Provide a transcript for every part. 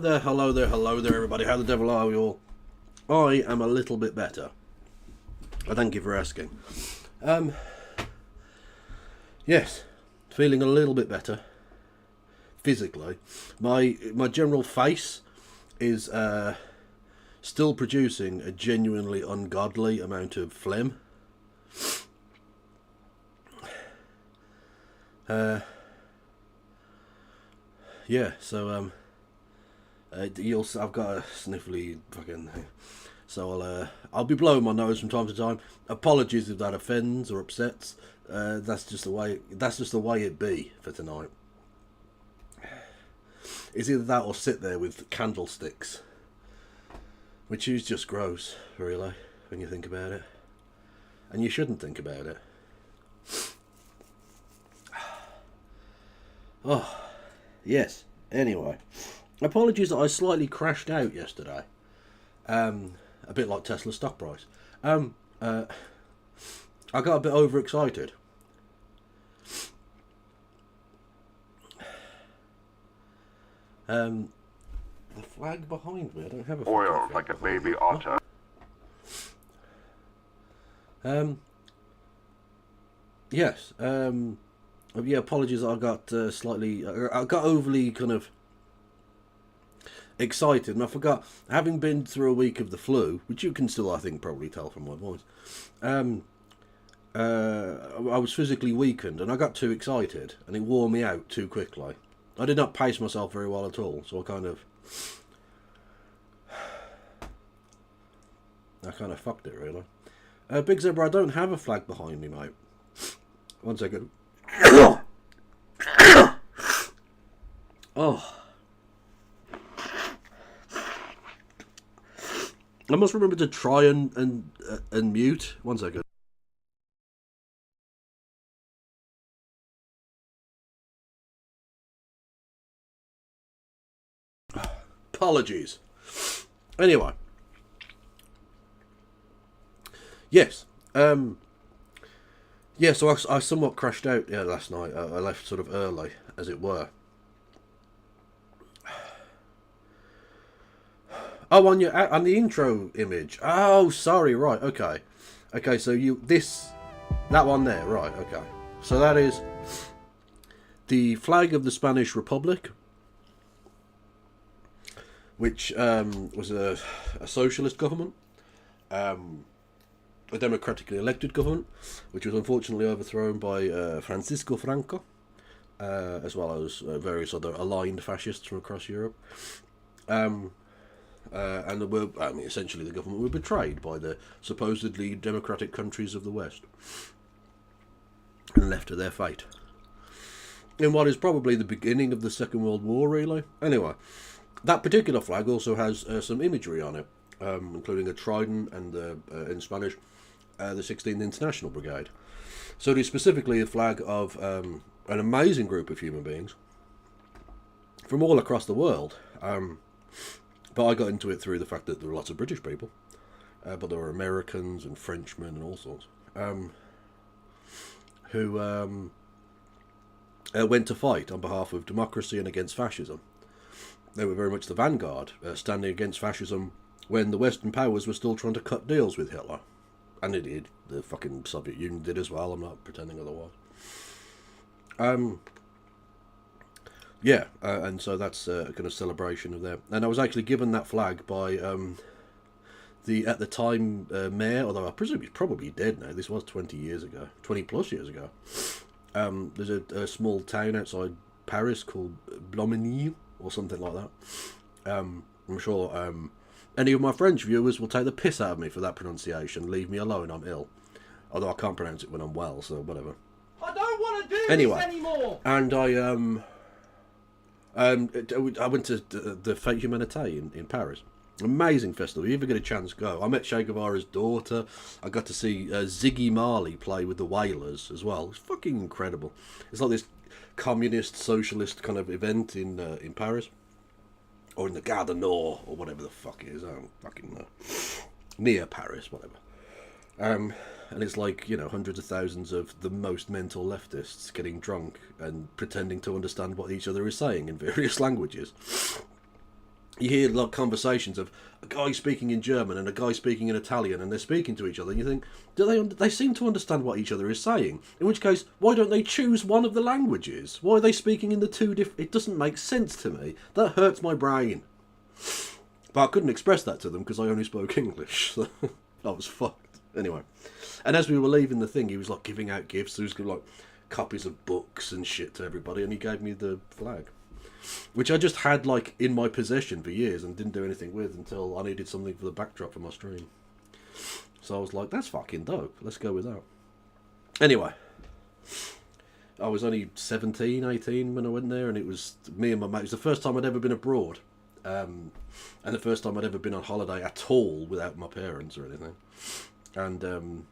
hello there, everybody. How the devil are you all? I am a little bit better. I thank you for asking. Yes, feeling a little bit better physically. My general face is still producing a genuinely ungodly amount of phlegm. Yeah, so I've got a sniffly fucking thing. So I'll be blowing my nose from time to time. Apologies if that offends or upsets. That's just the way it be for tonight. It's either that or sit there with candlesticks, which is just gross, really, when you think about it. And you shouldn't think about it. Oh, yes. Anyway, apologies that I slightly crashed out yesterday. A bit like Tesla's stock price. I got a bit overexcited. The flag behind me. I don't have a oil like a baby otter. Yes. Yeah. Apologies. I got I got overly kind of excited, and I forgot. Having been through a week of the flu, which you can still, I think, probably tell from my voice. I was physically weakened, and I got too excited, and it wore me out too quickly. I did not pace myself very well at all, so I kind of fucked it, really. Big Zebra, I don't have a flag behind me, mate. One second. Oh. I must remember to try and mute. One second. Apologies. Anyway. Yes. Yeah, so I somewhat crashed out last night. I left sort of early, as it were. Oh, on the intro image. Oh, sorry. Right. Okay. Okay. So that one there. Right. Okay. So that is the flag of the Spanish Republic, which was a socialist government, a democratically elected government, which was unfortunately overthrown by Francisco Franco, as well as various other aligned fascists from across Europe. And essentially the government were betrayed by the supposedly democratic countries of the West and left to their fate. In what is probably the beginning of the Second World War, really. Anyway, that particular flag also has some imagery on it, including a trident and, in Spanish, the 16th International Brigade. So it is specifically a flag of an amazing group of human beings from all across the world. But I got into it through the fact that there were lots of British people, but there were Americans and Frenchmen and all sorts, who went to fight on behalf of democracy and against fascism. They were very much the vanguard, standing against fascism when the Western powers were still trying to cut deals with Hitler. And it did. The fucking Soviet Union did as well, I'm not pretending otherwise. Yeah, and so that's a kind of celebration of them. And I was actually given that flag by at the time mayor, although I presume he's probably dead now. This was 20 plus years ago. There's a small town outside Paris called Blomigny or something like that. I'm sure any of my French viewers will take the piss out of me for that pronunciation. Leave me alone, I'm ill. Although I can't pronounce it when I'm well, so whatever. I don't want to do anyway, this anymore. And I went to the Fête Humanité in Paris. Amazing festival. If you ever get a chance, go. I met Che Guevara's daughter. I got to see Ziggy Marley play with the Wailers as well. It's fucking incredible. It's like this communist, socialist kind of event in Paris. Or in the Gare du Nord, or whatever the fuck it is. I don't fucking know. Near Paris, whatever. And it's like, hundreds of thousands of the most mental leftists getting drunk and pretending to understand what each other is saying in various languages. you hear like conversations of a guy speaking in German and a guy speaking in Italian, and they're speaking to each other, and you think, they seem to understand what each other is saying? In which case, why don't they choose one of the languages? Why are they speaking in the two different? It doesn't make sense to me. That hurts my brain. But I couldn't express that to them because I only spoke English, so I was fucked. Anyway, and as we were leaving the thing, he was like giving out gifts. He was giving like copies of books and shit to everybody, and he gave me the flag, which I just had like in my possession for years and didn't do anything with until I needed something for the backdrop for my stream. So I was like, that's fucking dope. Let's go with that. Anyway, I was only 17, 18 when I went there, and it was me and my mate. It was the first time I'd ever been abroad. And the first time I'd ever been on holiday at all without my parents or anything. And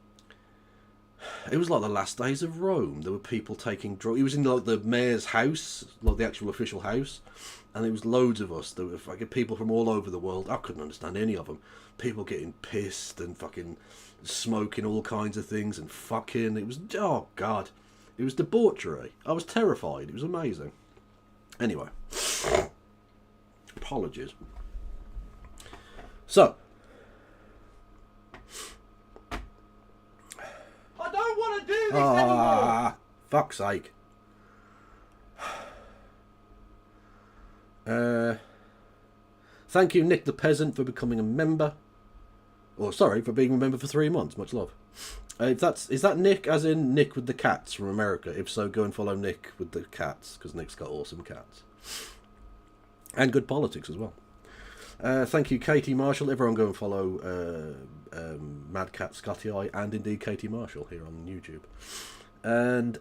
it was like the last days of Rome. There were people taking drugs. He was in like the mayor's house, like the actual official house, and there was loads of us. There were fucking people from all over the world. I couldn't understand any of them. People getting pissed and fucking smoking all kinds of things and fucking. It was, oh God, it was debauchery. I was terrified. It was amazing. Anyway, apologies. So, I don't want to do this anymore. Fuck's sake. Thank you, Nick the Peasant, for becoming a member. Or sorry, for being a member for 3 months. Much love. Is that Nick, as in Nick with the cats from America? If so, go and follow Nick with the cats, because Nick's got awesome cats and good politics as well. Thank you, Katie Marshall. Everyone go and follow Mad Cat Scotty Eye and indeed Katie Marshall here on YouTube. And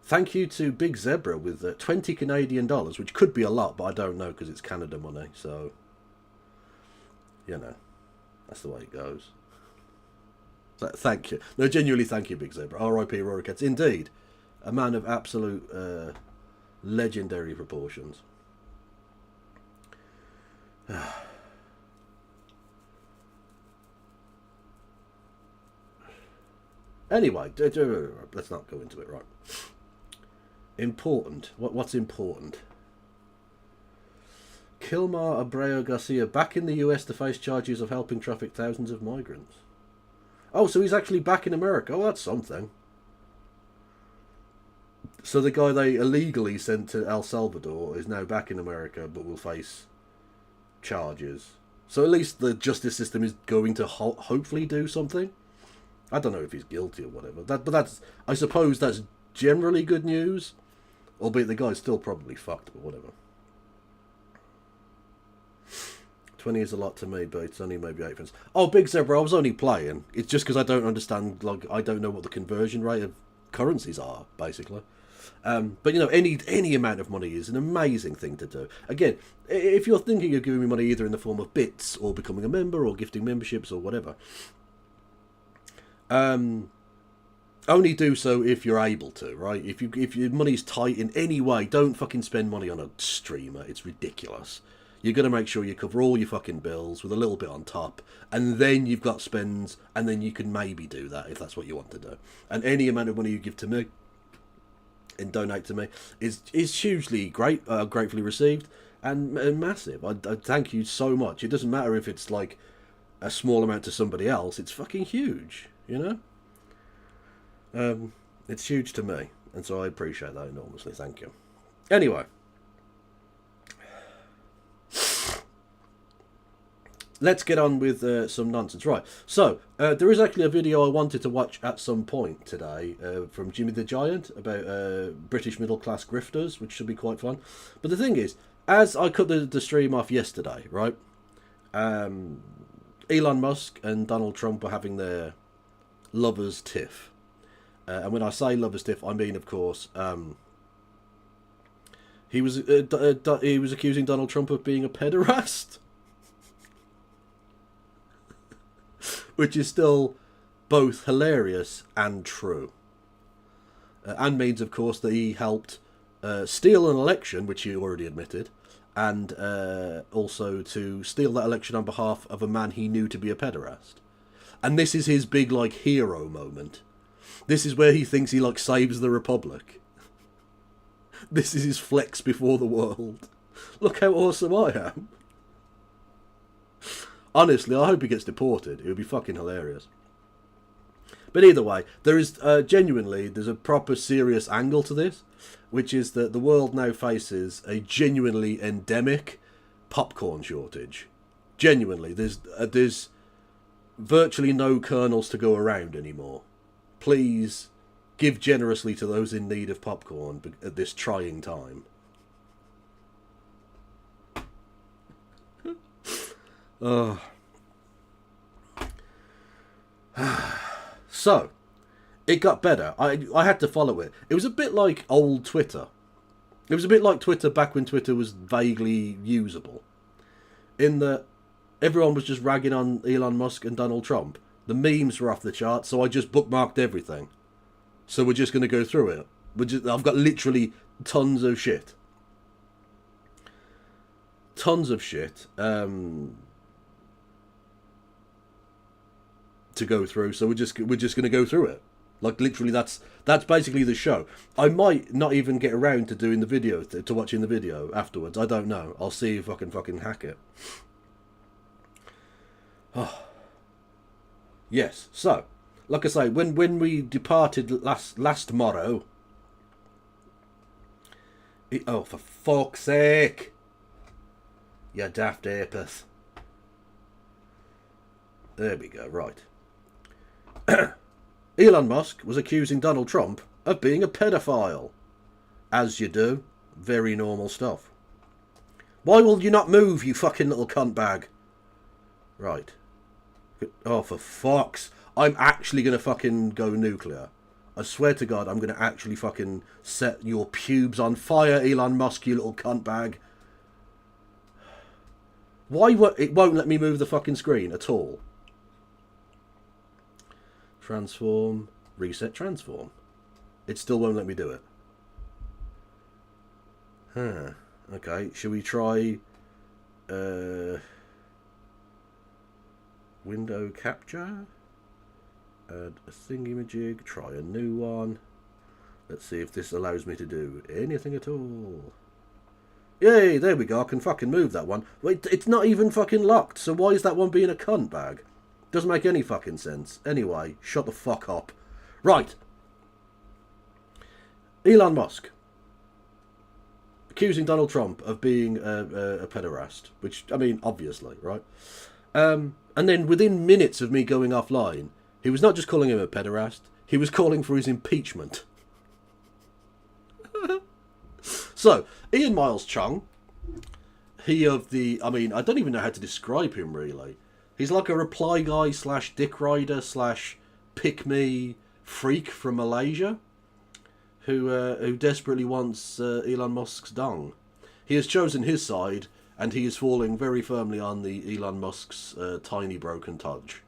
thank you to Big Zebra with 20 Canadian dollars, which could be a lot, but I don't know because it's Canada money. So, you know, that's the way it goes. So, thank you. No, genuinely thank you, Big Zebra. R.I.P. Rory Cats. Indeed, a man of absolute legendary proportions. Anyway, let's not go into it, right? Important. What's important? Kilmar Abreu Garcia back in the US to face charges of helping traffic thousands of migrants. Oh, so he's actually back in America. Oh, that's something. So the guy they illegally sent to El Salvador is now back in America, but will face charges. So at least the justice system is going to hopefully do something. I don't know if he's guilty or whatever. But I suppose that's generally good news. Albeit the guy's still probably fucked, but whatever. 20 is a lot to me, but it's only maybe 8 cents. Oh, Big Zebra, I was only playing. It's just because I don't understand, like, I don't know what the conversion rate of currencies are, basically. But, you know, any amount of money is an amazing thing to do. Again, if you're thinking of giving me money either in the form of bits or becoming a member or gifting memberships or whatever, only do so if you're able to, right? If your money's tight in any way, don't fucking spend money on a streamer. It's ridiculous. You're going to make sure you cover all your fucking bills with a little bit on top, and then you've got spends, and then you can maybe do that if that's what you want to do. And any amount of money you give to me and donate to me is hugely gratefully received and massive. I thank you so much. It doesn't matter if it's like a small amount to somebody else. It's fucking huge, you know? It's huge to me, and so I appreciate that enormously. Thank you. Anyway, let's get on with some nonsense. Right, so there is actually a video I wanted to watch at some point today from Jimmy the Giant about British middle class grifters, which should be quite fun. But the thing is, as I cut the stream off yesterday, right, Elon Musk and Donald Trump were having their lovers' tiff. And when I say lovers' tiff, I mean, of course, he was accusing Donald Trump of being a pederast, which is still both hilarious and true, and means, of course, that he helped steal an election, which he already admitted, and also to steal that election on behalf of a man he knew to be a pederast. And this is his big, like, hero moment. This is where he thinks he, like, saves the Republic. This is his flex before the world. Look how awesome I am. Honestly, I hope he gets deported. It would be fucking hilarious. But either way, there is genuinely, there's a proper serious angle to this, which is that the world now faces a genuinely endemic popcorn shortage. Genuinely, there's virtually no kernels to go around anymore. Please give generously to those in need of popcorn at this trying time. So, it got better. I had to follow it. It was a bit like old Twitter. It was a bit like Twitter back when Twitter was vaguely usable. In that everyone was just ragging on Elon Musk and Donald Trump. The memes were off the chart, so I just bookmarked everything. So we're just going to go through it. I've got literally tons of shit. Tons of shit to go through, so we're just going to go through it. Like, literally, that's basically the show. I might not even get around to doing the video, to watching the video afterwards. I don't know. I'll see if I can fucking hack it. Oh. Yes, so, like I say, when we departed last morrow... oh, for fuck's sake! You daft apeth. There we go, right. Elon Musk was accusing Donald Trump of being a pedophile. As you do. Very normal stuff. Why will you not move, you fucking little cunt bag? Right. Oh, for fuck's... I'm actually going to fucking go nuclear. I swear to God, I'm going to actually fucking set your pubes on fire, Elon Musk, you little cunt bag. Why it won't let me move the fucking screen at all? Transform, reset, transform. It still won't let me do it. Huh. Okay, should we try window capture? Add a thingamajig, try a new one. Let's see if this allows me to do anything at all. Yay, there we go, I can fucking move that one. Wait, it's not even fucking locked, so why is that one being a cunt bag? Doesn't make any fucking sense. Anyway, shut the fuck up. Right. Elon Musk. Accusing Donald Trump of being a pederast. Which, I mean, obviously, right? And then within minutes of me going offline, he was not just calling him a pederast, he was calling for his impeachment. So, Ian Miles Chung, he of the... I mean, I don't even know how to describe him, really. He's like a reply guy / dick rider / pick me freak from Malaysia who desperately wants Elon Musk's dong. He has chosen his side, and he is falling very firmly on the Elon Musk's tiny broken tudge.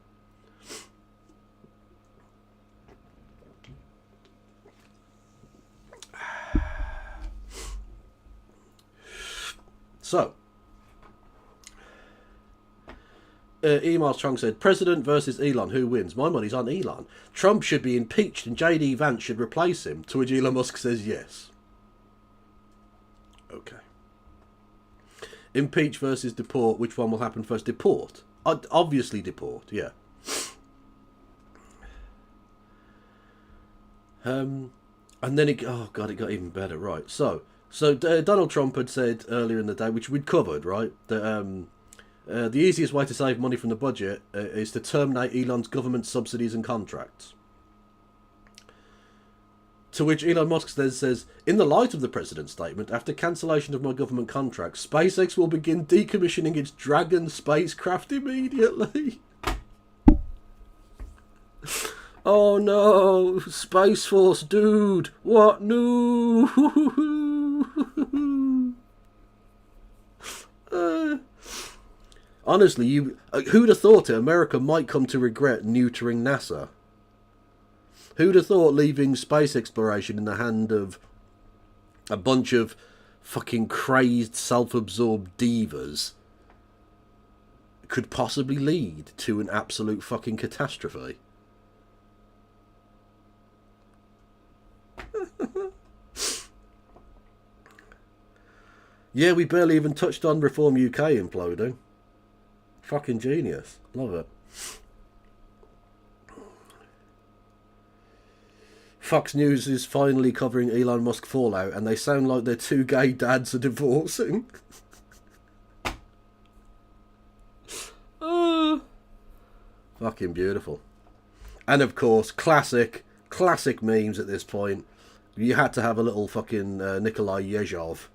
So, Email Chung said, President versus Elon, who wins? My money's on Elon. Trump should be impeached and JD Vance should replace him. To which Elon Musk says yes. Okay. Impeach versus deport. Which one will happen first? Deport. Obviously deport, yeah. And then it got even better, right. So Donald Trump had said earlier in the day, which we'd covered, right, that the easiest way to save money from the budget is to terminate Elon's government subsidies and contracts. To which Elon Musk then says, in the light of the president's statement, after cancellation of my government contracts, SpaceX will begin decommissioning its Dragon spacecraft immediately. Oh no, Space Force dude, what no? Honestly, who'd have thought it? America might come to regret neutering NASA. Who'd have thought leaving space exploration in the hand of a bunch of fucking crazed, self-absorbed divas could possibly lead to an absolute fucking catastrophe? Yeah, we barely even touched on Reform UK imploding. Fucking genius. Love it. Fox News is finally covering Elon Musk fallout, and they sound like their two gay dads are divorcing. Fucking beautiful. And of course, classic memes at this point. You had to have a little fucking Nikolai Yezhov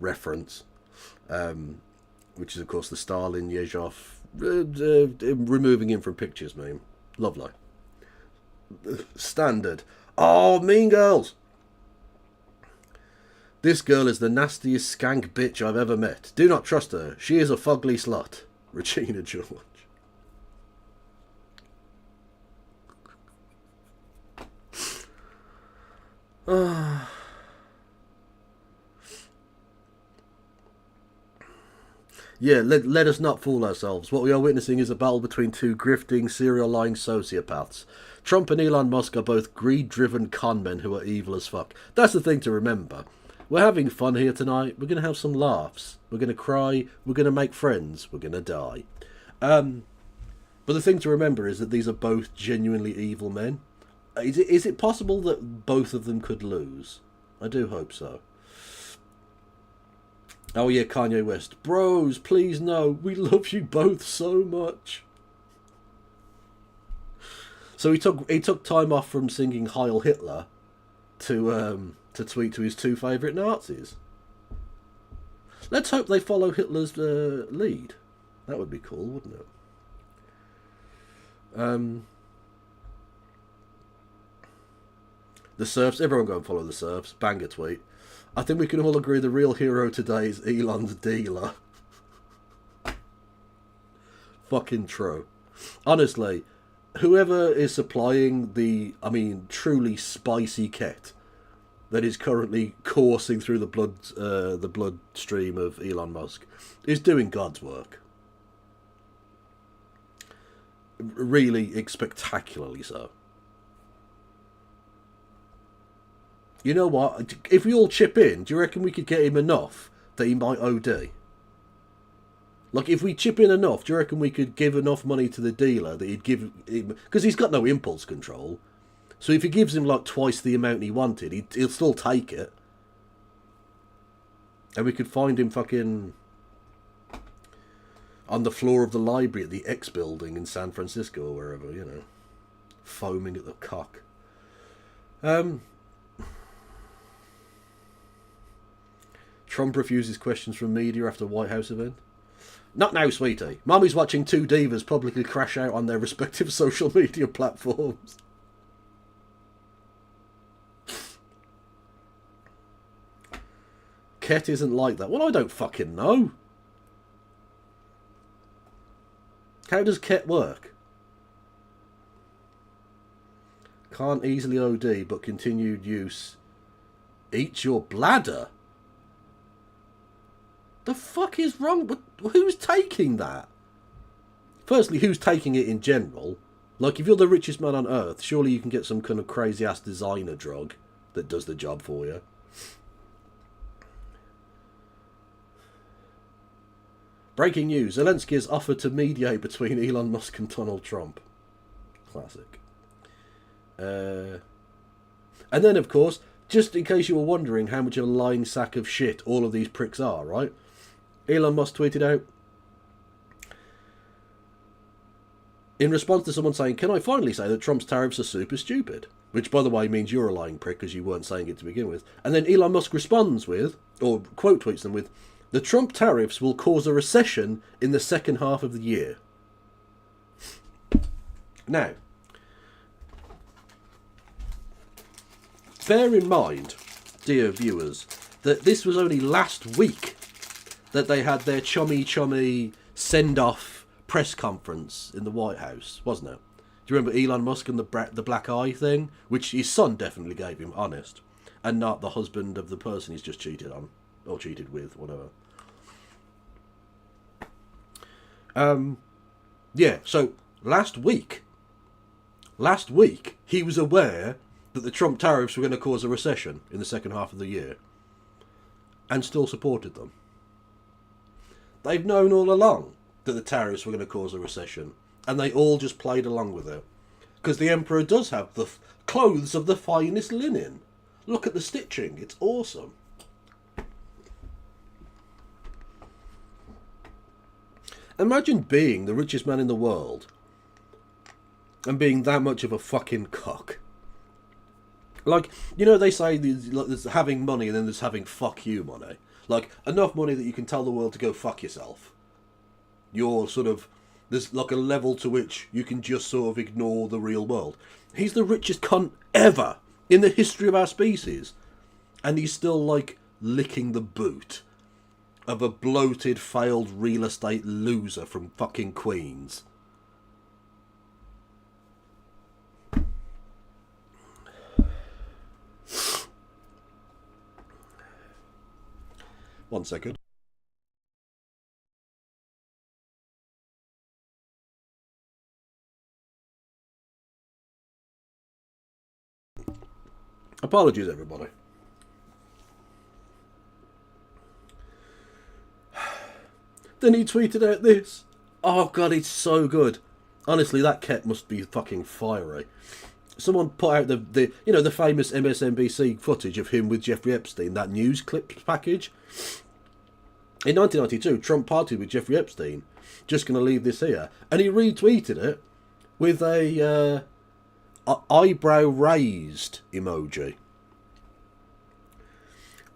reference, which is of course the Stalin Yezhov removing him from pictures meme. Lovely. Standard. Oh, Mean Girls! This girl is the nastiest skank bitch I've ever met. Do not trust her. She is a fugly slut. Regina George. Yeah, let us not fool ourselves. What we are witnessing is a battle between two grifting, serial-lying sociopaths. Trump and Elon Musk are both greed-driven conmen who are evil as fuck. That's the thing to remember. We're having fun here tonight. We're going to have some laughs. We're going to cry. We're going to make friends. We're going to die. But the thing to remember is that these are both genuinely evil men. Is it possible that both of them could lose? I do hope so. Oh yeah, Kanye West. Bros, please no. We love you both so much. So he took time off from singing Heil Hitler to tweet to his two favourite Nazis. Let's hope they follow Hitler's lead. That would be cool, wouldn't it? The serfs, everyone go and follow the serfs. Banger tweet. I think we can all agree the real hero today is Elon's dealer. Fucking true. Honestly, whoever is supplying the, truly spicy ket that is currently coursing through the bloodstream of Elon Musk is doing God's work. Really spectacularly so. You know what? If we all chip in, do you reckon we could get him enough that he might OD? Like, if we chip in enough, do you reckon we could give enough money to the dealer that he'd give him... Because he's got no impulse control. So if he gives him, like, twice the amount he wanted, he'll still take it. And we could find him fucking... on the floor of the library at the X building in San Francisco or wherever, you know. Foaming at the cock. Trump refuses questions from media after White House event. Not now, sweetie. Mommy's watching two divas publicly crash out on their respective social media platforms. Ket isn't like that. Well, I don't fucking know. How does Ket work? Can't easily OD, but continued use eats your bladder. The fuck is wrong? Who's taking that? Firstly, who's taking it in general? Like, if you're the richest man on earth, surely you can get some kind of crazy-ass designer drug that does the job for you. Breaking news. Zelensky has offered to mediate between Elon Musk and Donald Trump. Classic. And then, of course, just in case you were wondering how much of a lying sack of shit all of these pricks are, right? Elon Musk tweeted out, in response to someone saying, can I finally say that Trump's tariffs are super stupid? Which, by the way, means you're a lying prick because you weren't saying it to begin with. And then Elon Musk responds with, or quote tweets them with, the Trump tariffs will cause a recession in the second half of the year. Now, bear in mind, dear viewers, that this was only last week that they had their chummy send-off press conference in the White House, wasn't it? Do you remember Elon Musk and the black eye thing? Which his son definitely gave him, honest. And not the husband of the person he's just cheated on. Or cheated with, whatever. Yeah, so last week, he was aware that the Trump tariffs were going to cause a recession in the second half of the year. And still supported them. They've known all along that the tariffs were going to cause a recession, and they all just played along with it. Because the emperor does have the clothes of the finest linen. Look at the stitching, it's awesome. Imagine being the richest man in the world and being that much of a fucking cock. Like, you know, they say there's having money and then there's having fuck you money. Like, enough money that you can tell the world to go fuck yourself. You're sort of, there's like a level to which you can just sort of ignore the real world. He's the richest cunt ever in the history of our species. And he's still, like, licking the boot of a bloated, failed real estate loser from fucking Queens. One second. Apologies, everybody. Then he tweeted out this. Oh god, it's so good. Honestly, that cat must be fucking fiery. Someone put out the you know, the famous MSNBC footage of him with Jeffrey Epstein, that news clips package. In 1992, Trump partied with Jeffrey Epstein. Just going to leave this here. And he retweeted it with a eyebrow raised emoji.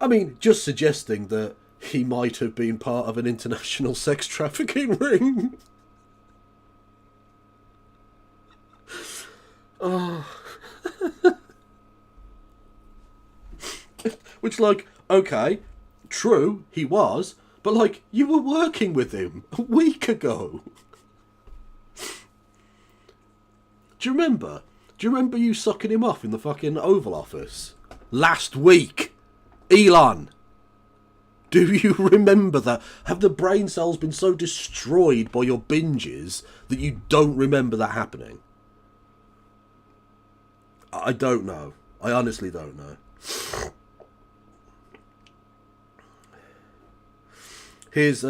I mean, just suggesting that he might have been part of an international sex trafficking ring. Oh. Which, like, okay, true, he was, but, like, you were working with him a week ago. Do you remember? Do you remember you sucking him off in the fucking Oval Office? Last week. Elon. Do you remember that? Have the brain cells been so destroyed by your binges that you don't remember that happening? I don't know. I honestly don't know. Here's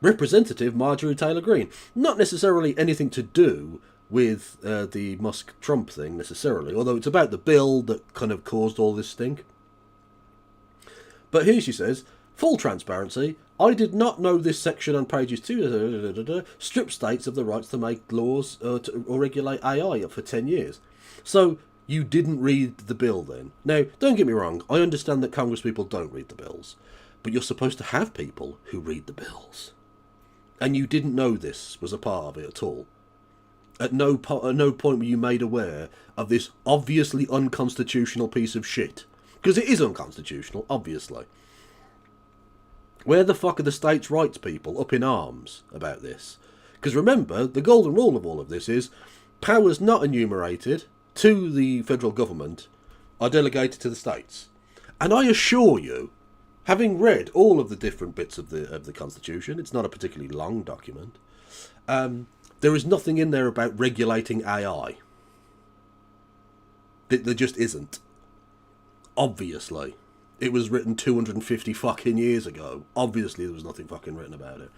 Representative Marjorie Taylor Greene. Not necessarily anything to do with the Musk-Trump thing necessarily, although it's about the bill that kind of caused all this stink. But here she says, full transparency, I did not know this section on pages 2 strip states of the rights to make laws or regulate AI for 10 years. So you didn't read the bill then. Now, don't get me wrong, I understand that Congress people don't read the bills, but you're supposed to have people who read the bills. And you didn't know this was a part of it at all. At no point were you made aware of this obviously unconstitutional piece of shit. Because it is unconstitutional, obviously. Where the fuck are the states' rights people up in arms about this? Because remember, the golden rule of all of this is powers not enumerated to the federal government are delegated to the states. And I assure you, having read all of the different bits of the Constitution, it's not a particularly long document, there is nothing in there about regulating AI. There just isn't. Obviously. It was written 250 fucking years ago. Obviously there was nothing fucking written about it.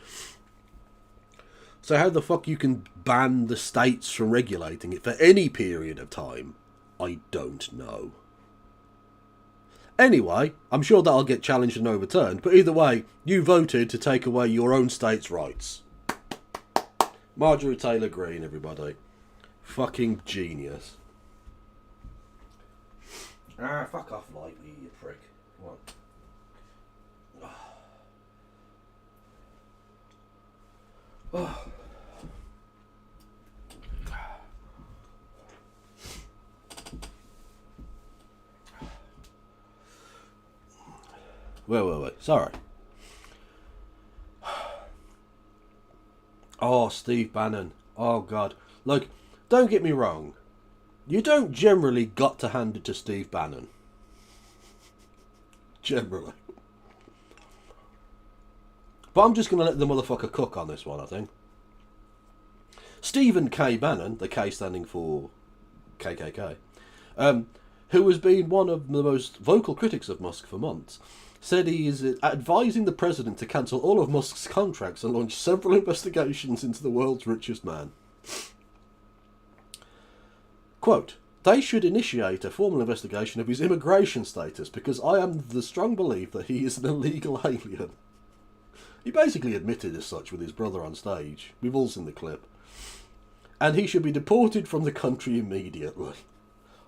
So how the fuck you can ban the states from regulating it for any period of time, I don't know. Anyway, I'm sure that'll get challenged and overturned, but either way, you voted to take away your own state's rights. Marjorie Taylor Greene, everybody. Fucking genius. Ah, fuck off, lightly, you prick. Come on. Oh. Wait. Sorry. Oh, Steve Bannon. Oh, God. Like, don't get me wrong. You don't generally got to hand it to Steve Bannon. Generally. But I'm just going to let the motherfucker cook on this one, I think. Stephen K. Bannon, the K standing for KKK, who has been one of the most vocal critics of Musk for months, said he is advising the president to cancel all of Musk's contracts and launch several investigations into the world's richest man. Quote, they should initiate a formal investigation of his immigration status because I am of the strong belief that he is an illegal alien. He basically admitted as such with his brother on stage. We've all seen the clip. And he should be deported from the country immediately.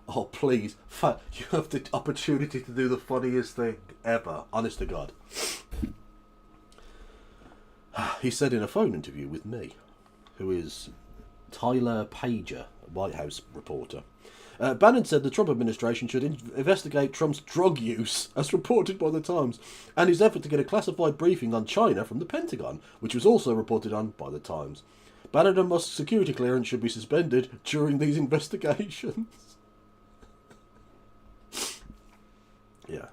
Oh, please. You have the opportunity to do the funniest thing ever. Honest to God. He said in a phone interview with me, who is Tyler Pager, a White House reporter. Bannon said the Trump administration should investigate Trump's drug use, as reported by the Times, and his effort to get a classified briefing on China from the Pentagon, which was also reported on by the Times. Bannon and Musk's security clearance should be suspended during these investigations. Yeah.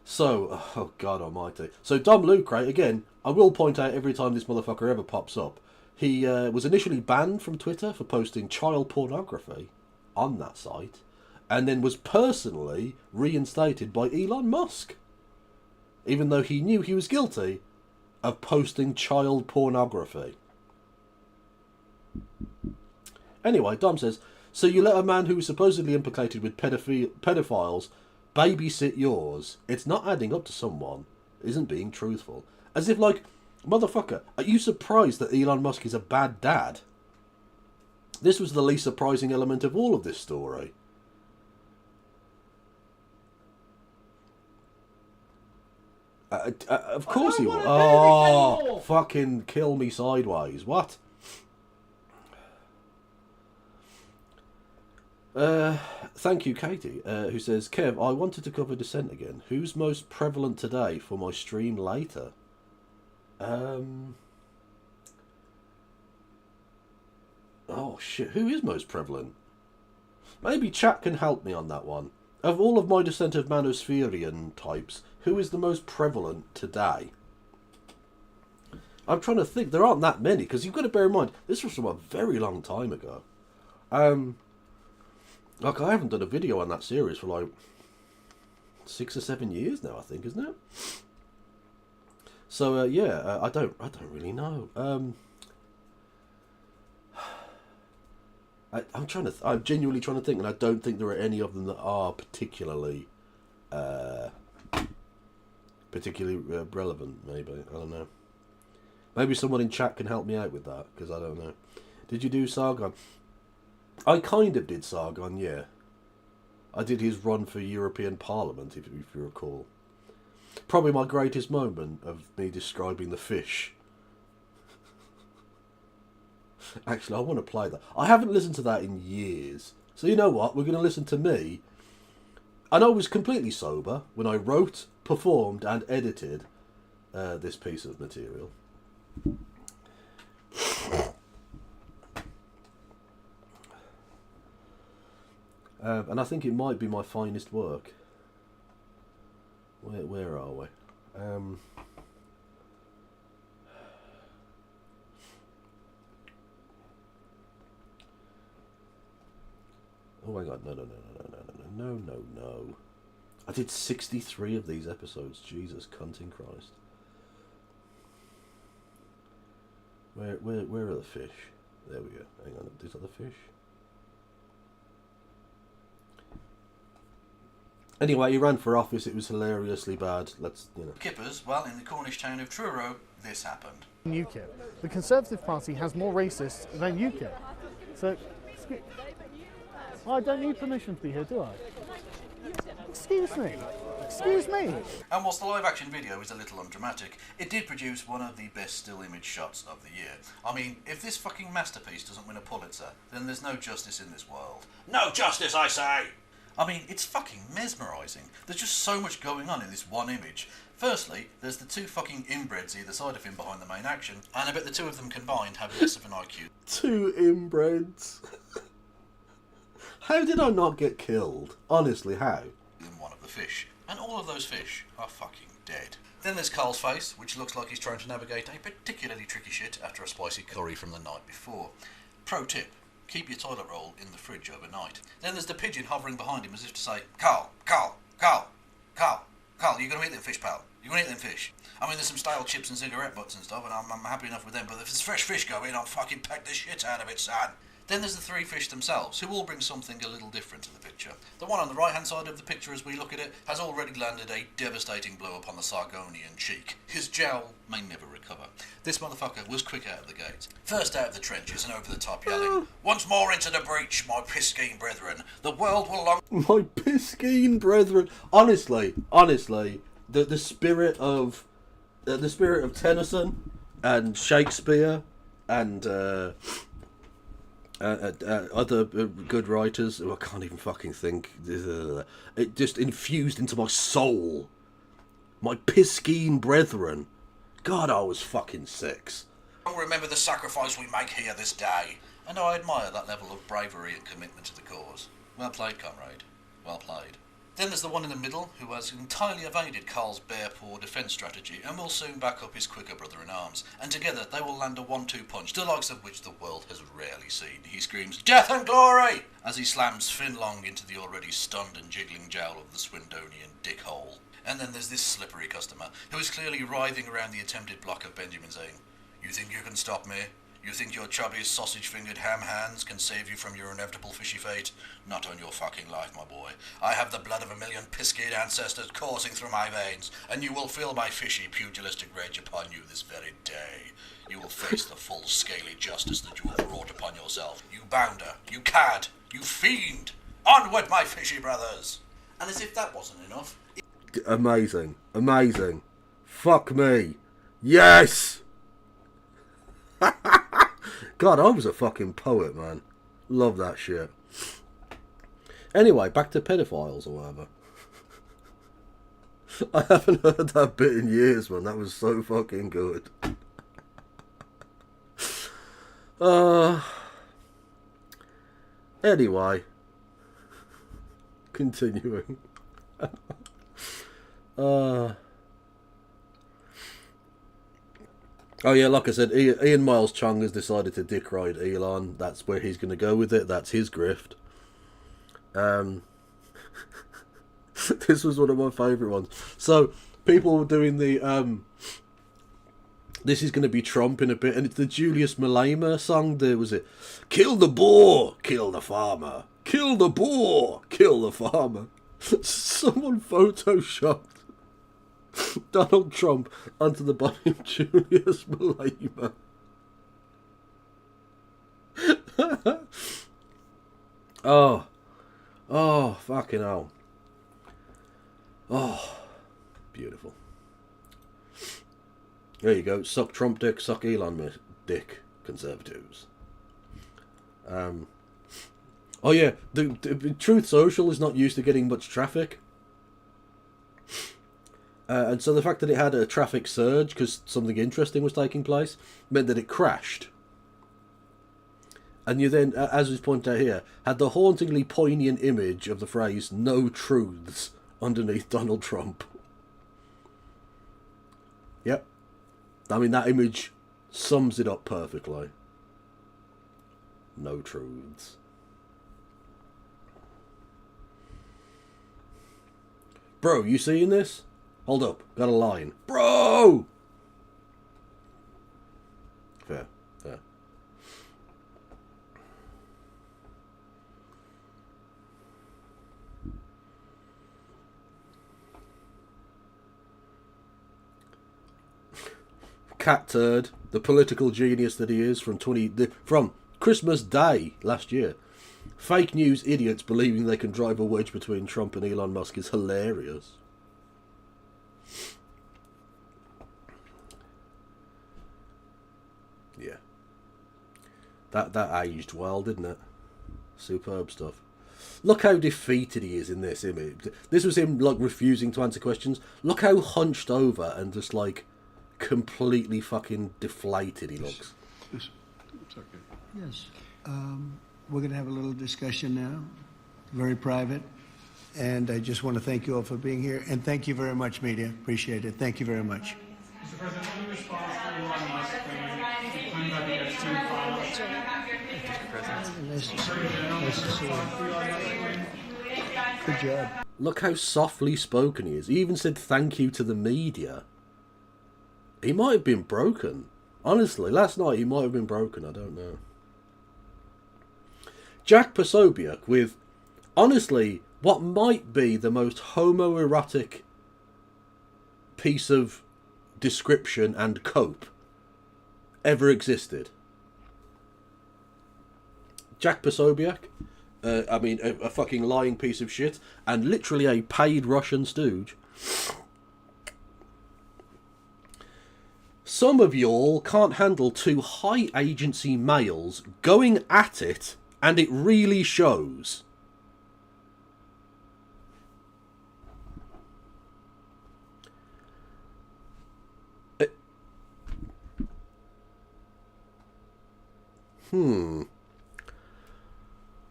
So, oh God almighty. So Dom Lucre, again, I will point out every time this motherfucker ever pops up, he was initially banned from Twitter for posting child pornography on that site, and then was personally reinstated by Elon Musk, even though he knew he was guilty of posting child pornography. Anyway, Dom says, so you let a man who was supposedly implicated with pedophiles babysit yours. It's not adding up to someone. Isn't being truthful. As if, like, motherfucker, are you surprised that Elon Musk is a bad dad? This was the least surprising element of all of this story. Of course he will. Oh, fucking kill me sideways. What? Thank you, Katie, who says, Kev, I wanted to cover dissent again. Who's most prevalent today for my stream later? Oh, shit. Who is most prevalent? Maybe chat can help me on that one. Of all of my Descent of Manospherian types, who is the most prevalent today? I'm trying to think. There aren't that many, because you've got to bear in mind, this was from a very long time ago. Like, I haven't done a video on that series for, like, 6 or 7 years now, I think, isn't it? So, yeah, I don't really know. I'm genuinely trying to think, and I don't think there are any of them that are particularly relevant, maybe. I don't know. Maybe someone in chat can help me out with that, because I don't know. Did you do Sargon? I kind of did Sargon, yeah. I did his run for European Parliament, if you recall. Probably my greatest moment of me describing the fish. Actually, I want to play that. I haven't listened to that in years. So you know what? We're going to listen to me. And I was completely sober when I wrote, performed and edited this piece of material. And I think it might be my finest work. Where are we? Oh my God, no. I did 63 of these episodes. Jesus, cunting Christ. Where are the fish? There we go. Hang on, these are the fish. Anyway, he ran for office. It was hilariously bad. Let's, Kippers, well, in the Cornish town of Truro, this happened. UKIP. The Conservative Party has more racists than UKIP. So, I don't need permission to be here, do I? Excuse me. Excuse me. And whilst the live-action video is a little undramatic, it did produce one of the best still image shots of the year. I mean, if this fucking masterpiece doesn't win a Pulitzer, then there's no justice in this world. No justice, I say! I mean, it's fucking mesmerising. There's just so much going on in this one image. Firstly, there's the two fucking inbreds either side of him behind the main action, and I bet the two of them combined have less of an IQ. Two inbreds. How did I not get killed? Honestly, how? Than one of the fish. And all of those fish are fucking dead. Then there's Carl's face, which looks like he's trying to navigate a particularly tricky shit after a spicy curry from the night before. Pro tip. Keep your toilet roll in the fridge overnight. Then there's the pigeon hovering behind him as if to say, Carl, Carl, Carl, Carl, Carl, you gonna eat them fish, pal? You gonna eat them fish? I mean, there's some stale chips and cigarette butts and stuff, and I'm happy enough with them, but if there's fresh fish going, I'll fucking peck the shit out of it, son. Then there's the three fish themselves, who all bring something a little different to the picture. The one on the right-hand side of the picture as we look at it has already landed a devastating blow upon the Sargonian cheek. His jowl may never recover. This motherfucker was quick out of the gate. First out of the trenches and over the top yelling, "Once more into the breach, my Piscine brethren. The world will long..." My Piscine brethren. Honestly, the spirit of Tennyson and Shakespeare and other good writers who I can't even fucking think. It just infused into my soul. My Piscine brethren. God, I was fucking 6. Remember the sacrifice we make here this day. And I admire that level of bravery and commitment to the cause. Well played, comrade. Well played. Then there's the one in the middle, who has entirely evaded Carl's bare-paw defence strategy and will soon back up his quicker brother-in-arms. And together they will land a 1-2 punch, the likes of which the world has rarely seen. He screams, "Death and glory!" as he slams Finlong into the already stunned and jiggling jowl of the Swindonian dickhole. And then there's this slippery customer, who is clearly writhing around the attempted block of Benjamin, saying, "You think you can stop me? You think your chubby, sausage-fingered ham hands can save you from your inevitable fishy fate? Not on your fucking life, my boy. I have the blood of a million Piscine ancestors coursing through my veins, and you will feel my fishy, pugilistic rage upon you this very day. You will face the full, scaly justice that you have brought upon yourself. You bounder, you cad, you fiend! Onward, my fishy brothers!" And as if that wasn't enough... Amazing. Fuck me. Yes! God, I was a fucking poet, man. Love that shit. Anyway, back to pedophiles or whatever. I haven't heard that bit in years, man. That was so fucking good. Anyway. Continuing. Oh yeah, like I said, Ian Miles Chung has decided to dick ride Elon. That's where he's going to go with it. That's his grift. This was one of my favourite ones. So, people were doing the... this is going to be Trump in a bit, and it's the Julius Malema song. There was it. "Kill the boar, kill the farmer. Kill the boar, kill the farmer." Someone photoshopped Donald Trump onto the body of Julius Malema. Oh, fucking hell. Oh, beautiful. There you go. Suck Trump dick, suck Elon dick, conservatives. Oh yeah, the Truth Social is not used to getting much traffic. And so the fact that it had a traffic surge because something interesting was taking place meant that it crashed. And you then, as was pointed out here, had the hauntingly poignant image of the phrase "no truths" underneath Donald Trump. Yep. I mean, that image sums it up perfectly. No truths. Bro, you seeing this? Hold up, got a line. Bro! Fair. Cat turd, the political genius that he is from Christmas Day last year. Fake news idiots believing they can drive a wedge between Trump and Elon Musk is hilarious. Yeah. That aged well, didn't it? Superb stuff. Look how defeated he is in this image. This was him like refusing to answer questions. Look how hunched over and just like completely fucking deflated he looks. It's okay. Yes. We're going to have a little discussion now, very private. And I just want to thank you all for being here. And thank you very much, media. Appreciate it. Thank you very much. Mr. President, what are your response to Elon Musk claiming about the Epstein files? Nice to see you. Nice to see you. Good job. Look how softly spoken he is. He even said thank you to the media. He might have been broken. Honestly, last night he might have been broken. I don't know. Jack Posobiec with, honestly, what might be the most homoerotic piece of description and cope ever existed. Jack Posobiec, a fucking lying piece of shit, and literally a paid Russian stooge. Some of y'all can't handle two high agency males going at it, and it really shows.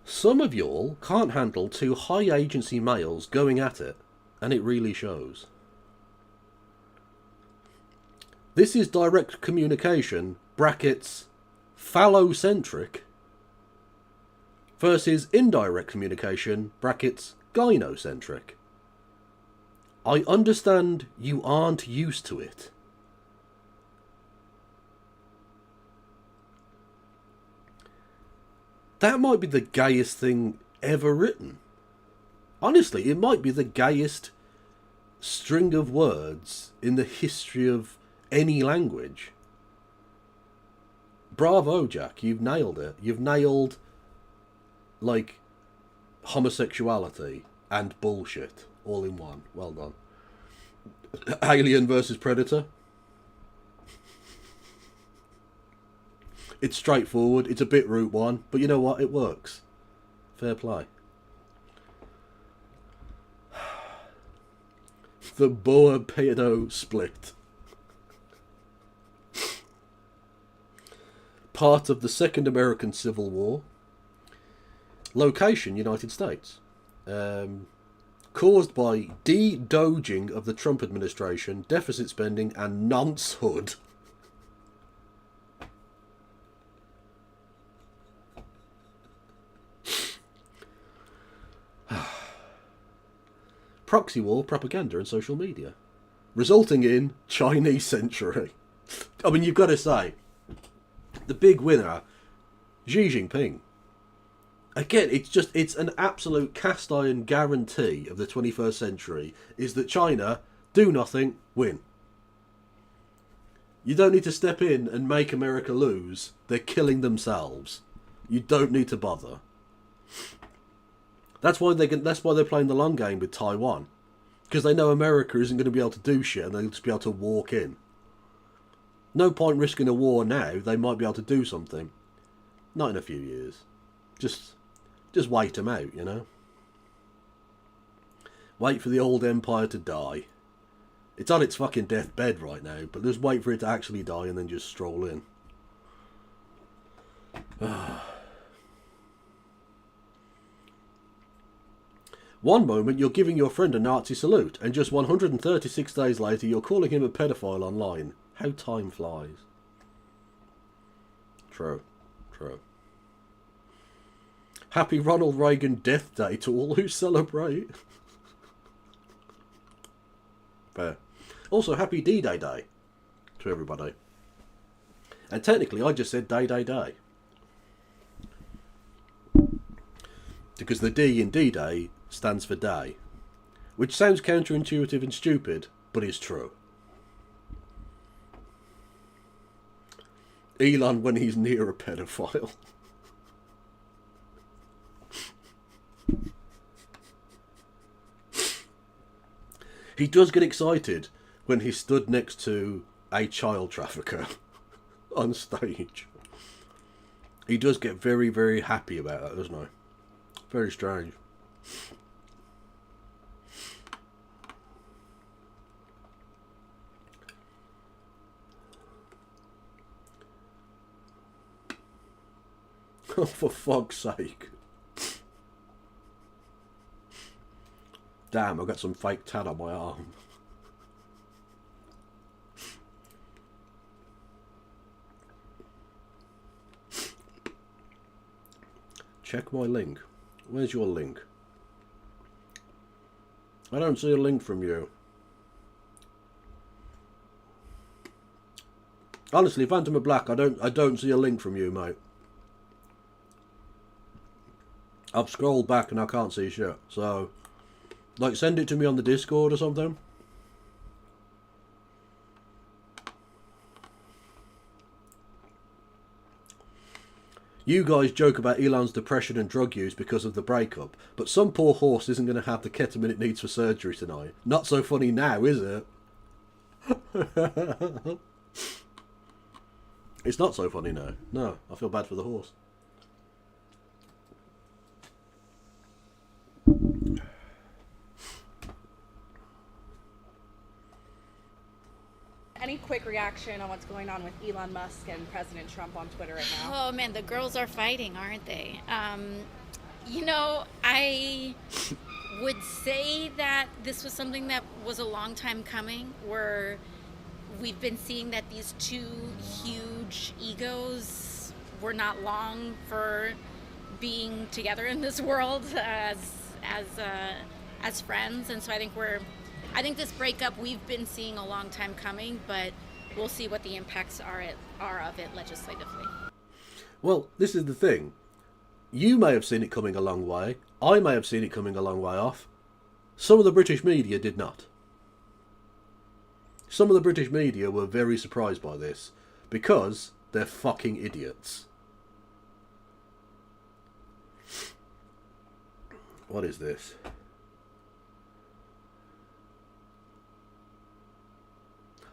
Some of y'all can't handle two high agency males going at it, and it really shows. This is direct communication, brackets, phallocentric, versus indirect communication, brackets, gynocentric. I understand you aren't used to it. That might be the gayest thing ever written. Honestly, it might be the gayest string of words in the history of any language. Bravo, Jack. You've nailed it. You've nailed, like, homosexuality and bullshit all in one. Well done. Alien versus Predator. It's straightforward. It's a bit route one, but you know what? It works. Fair play. The Boer pedo split. Part of the Second American Civil War. Location, United States. Caused by de-doging of the Trump administration, deficit spending, and noncehood. Proxy war, propaganda, and social media. Resulting in Chinese century. I mean, you've got to say, the big winner, Xi Jinping. Again, it's an absolute cast iron guarantee of the 21st century is that China do nothing, win. You don't need to step in and make America lose. They're killing themselves. You don't need to bother. That's why they're playing the long game with Taiwan. Because they know America isn't going to be able to do shit and they'll just be able to walk in. No point risking a war now. They might be able to do something. Not in a few years. Just wait them out, you know. Wait for the old empire to die. It's on its fucking deathbed right now, but just wait for it to actually die and then just stroll in. One moment you're giving your friend a Nazi salute, and just 136 days later you're calling him a pedophile online. How time flies. True. Happy Ronald Reagan Death Day to all who celebrate. Fair. Also, happy D-Day Day to everybody. And technically, I just said day. Because the D in D-Day stands for day. Which sounds counterintuitive and stupid, but is true. Elon when he's near a pedophile. He does get excited when he stood next to a child trafficker on stage. He does get very, very happy about that, doesn't he? Very strange. Oh, for fuck's sake. Damn, I've got some fake tat on my arm. Check my link. Where's your link? I don't see a link from you. Honestly, Phantom of Black, I don't see a link from you, mate. I've scrolled back and I can't see shit. So, like, send it to me on the Discord or something. You guys joke about Elon's depression and drug use because of the breakup, but some poor horse isn't going to have the ketamine it needs for surgery tonight. Not so funny now, is it? It's not so funny now. No, I feel bad for the horse. Any quick reaction on what's going on with Elon Musk and President Trump on Twitter right now? Oh man, the girls are fighting, aren't they? You know, I would say that this was something that was a long time coming, where we've been seeing that these two huge egos were not long for being together in this world as friends, and so I think this breakup we've been seeing a long time coming, but we'll see what the impacts are of it legislatively. Well, this is the thing. You may have seen it coming a long way. I may have seen it coming a long way off. Some of the British media did not. Some of the British media were very surprised by this because they're fucking idiots. What is this?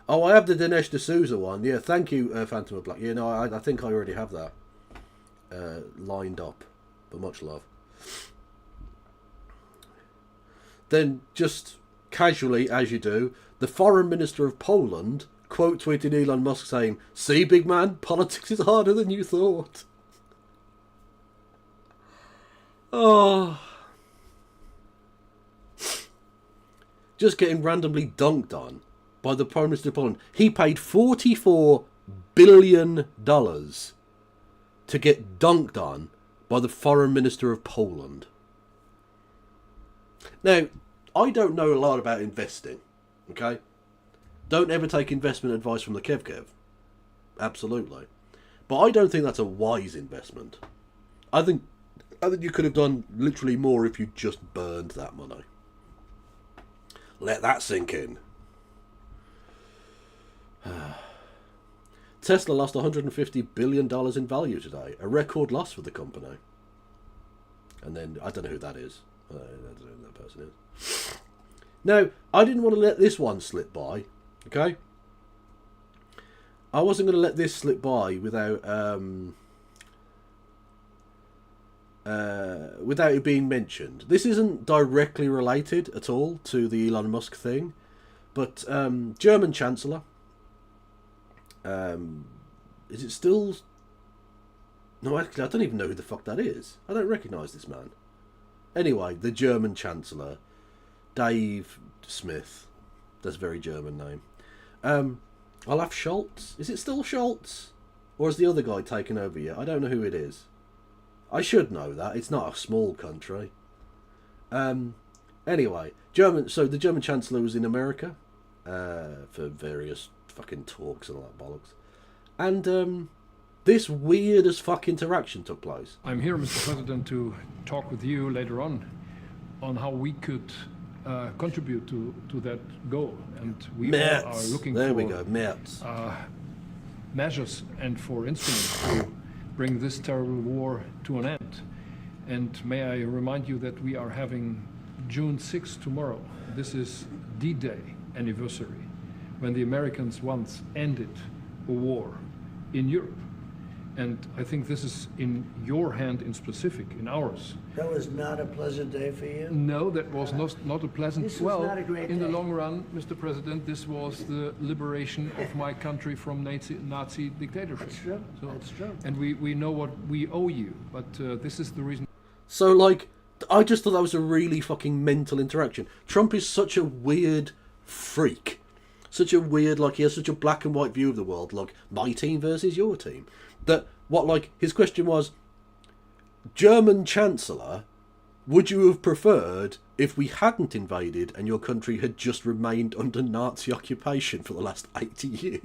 Oh, I have the Dinesh D'Souza one. Yeah, thank you, Phantom of Black. Yeah, no, I think I already have that lined up. But much love. Then, just casually, as you do, the Foreign Minister of Poland quote tweeted Elon Musk saying, "See, big man, politics is harder than you thought." Oh. Just getting randomly dunked on by the Prime Minister of Poland. He paid $44 billion to get dunked on by the Foreign Minister of Poland. Now, I don't know a lot about investing, okay? Don't ever take investment advice from the Kev. Absolutely. But I don't think that's a wise investment. I think you could have done literally more if you just burned that money. Let that sink in. Tesla lost $150 billion in value today. A record loss for the company. And then, I don't know who that is. I don't know who that person is. Now, I didn't want to let this one slip by. Okay? I wasn't going to let this slip by without it being mentioned. This isn't directly related at all to the Elon Musk thing. But German Chancellor... is it still... No, actually, I don't even know who the fuck that is. I don't recognise this man. Anyway, the German Chancellor, Dave Smith. That's a very German name. Olaf Scholz. Is it still Scholz? Or has the other guy taken over yet? I don't know who it is. I should know that. It's not a small country. Anyway, so the German Chancellor was in America for various fucking talks and all that bollocks. And this weird as fuck interaction took place. I'm here, Mr. President, to talk with you later on how we could contribute to that goal. And we all are looking for measures and for instruments to bring this terrible war to an end. And may I remind you that we are having June 6th tomorrow. This is D-Day anniversary, when the Americans once ended a war in Europe. And I think this is in your hand in specific, in ours. That was not a pleasant day for you? No, that was not a pleasant... This was not a great in day. the long run, Mr. President, this was the liberation of my country from Nazi dictatorship. That's true. So, that's true. And we know what we owe you, but this is the reason... So, like, I just thought that was a really fucking mental interaction. Trump is such a weird freak. Such a weird, like, he has such a black and white view of the world, like, my team versus your team. That, his question was, German Chancellor, would you have preferred if we hadn't invaded and your country had just remained under Nazi occupation for the last 80 years?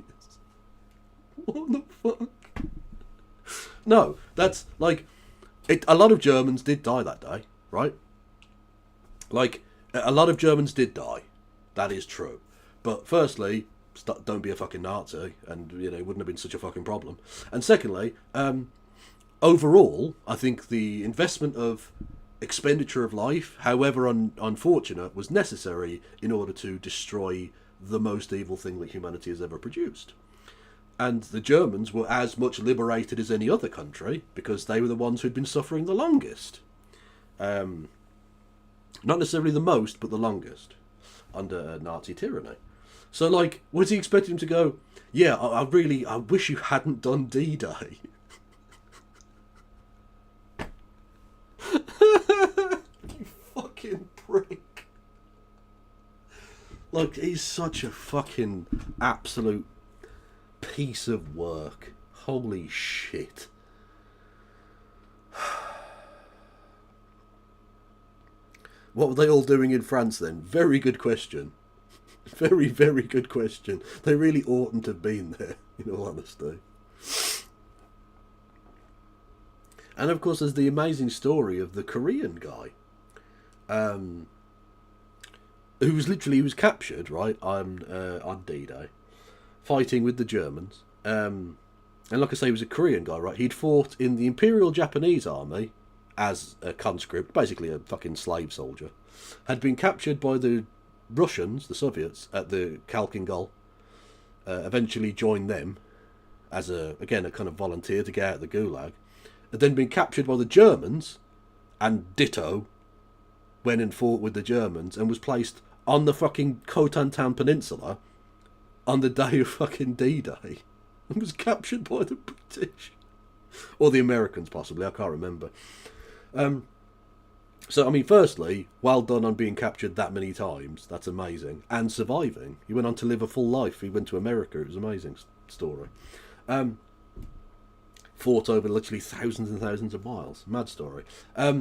What the fuck? No, that's like... a lot of Germans did die that day, right? Like, a lot of Germans did die. That is true. But firstly, don't be a fucking Nazi, and, you know, it wouldn't have been such a fucking problem. And secondly, overall, I think the investment of expenditure of life, however unfortunate, was necessary in order to destroy the most evil thing that humanity has ever produced. And the Germans were as much liberated as any other country because they were the ones who'd been suffering the longest. Not necessarily the most, but the longest under Nazi tyranny. So, like, was he expecting him to go, yeah, I wish you hadn't done D-Day? You fucking prick. Like, he's such a fucking absolute piece of work. Holy shit. What were they all doing in France then? Very good question. Very, very good question. They really oughtn't to have been there, in all honesty. And of course there's the amazing story of the Korean guy. Who was captured, right, on D-Day, fighting with the Germans. And like I say, he was a Korean guy, right? He'd fought in the Imperial Japanese Army as a conscript, basically a fucking slave soldier. Had been captured by the Russians, the Soviets, at the Khalkhin Gol. Eventually joined them as a kind of volunteer to get out of the Gulag. Had then been captured by the Germans, and ditto, went and fought with the Germans, and was placed on the fucking Koh-Tanthan Peninsula on the day of fucking D-Day, and was captured by the British. Or the Americans, possibly, I can't remember. So, I mean, firstly, well done on being captured that many times. That's amazing. And surviving. He went on to live a full life. He went to America. It was an amazing story. Fought over literally thousands and thousands of miles. Mad story. But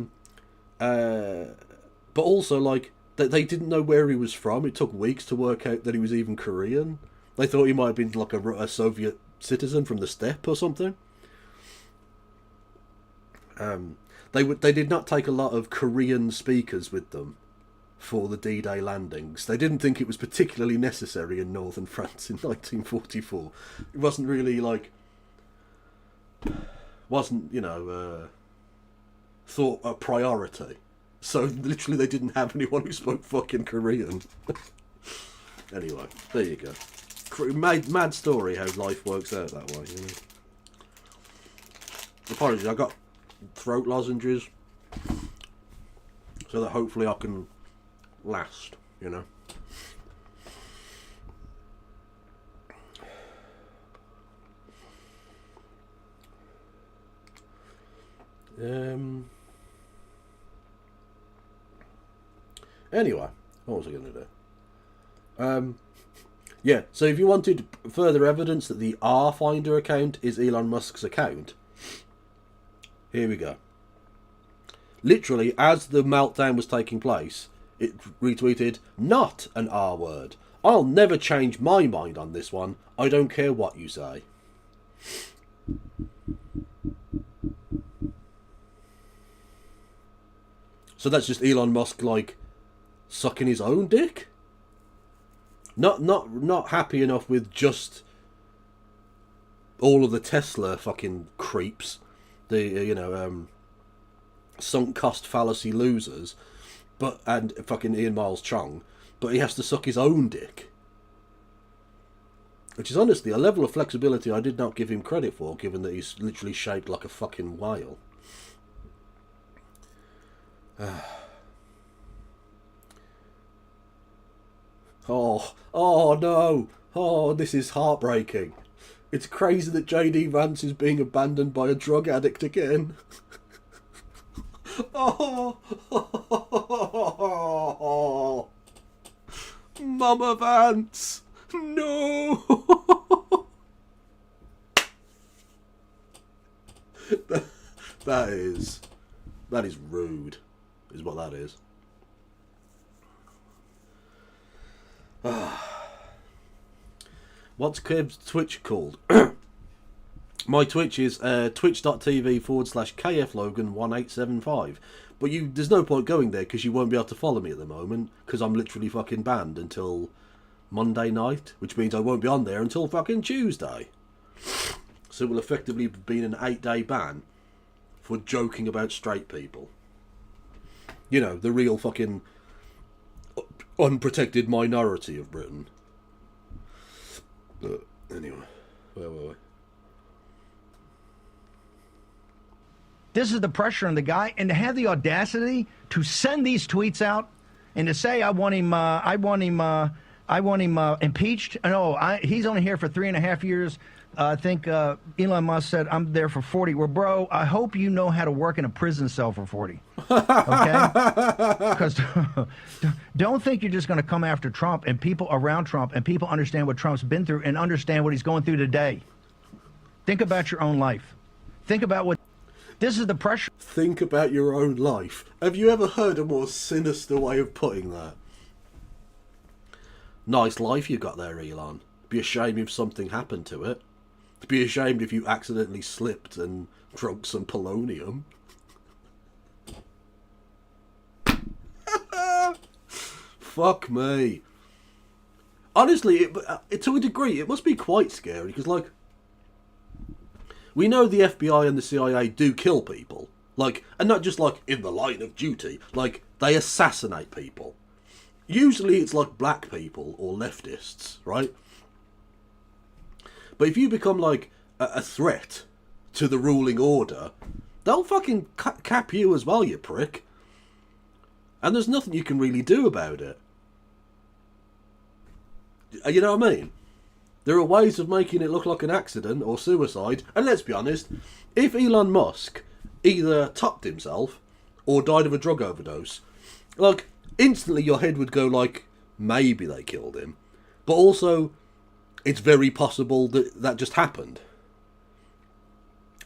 also, like, they didn't know where he was from. It took weeks to work out that he was even Korean. They thought he might have been, like, a Soviet citizen from the steppe or something. They did not take a lot of Korean speakers with them for the D-Day landings. They didn't think it was particularly necessary in northern France in 1944. It wasn't really, like... wasn't, thought a priority. So, literally, they didn't have anyone who spoke fucking Korean. Anyway, there you go. Mad story how life works out that way, you know. Apologies, I got throat lozenges so that hopefully I can last, you know. Anyway, what was I going to do? Yeah, so if you wanted further evidence that the R-Finder account is Elon Musk's account, here we go. Literally, as the meltdown was taking place, it retweeted, "Not an R word. I'll never change my mind on this one. I don't care what you say." So that's just Elon Musk, like, sucking his own dick? Not happy enough with just all of the Tesla fucking creeps, the sunk cost fallacy losers, and fucking Ian Miles Chong, but he has to suck his own dick, which is honestly a level of flexibility I did not give him credit for, given that he's literally shaped like a fucking whale. Oh no! Oh, this is heartbreaking. It's crazy that JD Vance is being abandoned by a drug addict again. Oh, Mama Vance, no! That is rude, is what that is. What's Kev's Twitch called? My Twitch is twitch.tv/KFLogan1875. But there's no point going there because you won't be able to follow me at the moment because I'm literally fucking banned until Monday night, which means I won't be on there until fucking Tuesday. So it will effectively be an 8-day ban for joking about straight people. You know, the real fucking unprotected minority of Britain. But anyway, where were we? This is the pressure on the guy, and to have the audacity to send these tweets out and to say, I want him impeached. No, he's only here for 3.5 years. I think Elon Musk said, I'm there for 40. Well, bro, I hope you know how to work in a prison cell for 40. Okay? Because don't think you're just going to come after Trump and people around Trump and people understand what Trump's been through and understand what he's going through today. Think about your own life. Think about what... This is the pressure. Think about your own life. Have you ever heard a more sinister way of putting that? Nice life you got there, Elon. Be ashamed if something happened to it. Be ashamed if you accidentally slipped and drunk some polonium. Fuck me. Honestly, to a degree, it must be quite scary because, like, we know the FBI and the CIA do kill people. Like, and not just, like, in the line of duty. Like, they assassinate people. Usually it's, like, black people or leftists, right? But if you become, like, a threat to the ruling order, they'll fucking cap you as well, you prick. And there's nothing you can really do about it. You know what I mean? There are ways of making it look like an accident or suicide. And let's be honest, if Elon Musk either topped himself or died of a drug overdose, like, instantly your head would go like, maybe they killed him. But also, it's very possible that that just happened.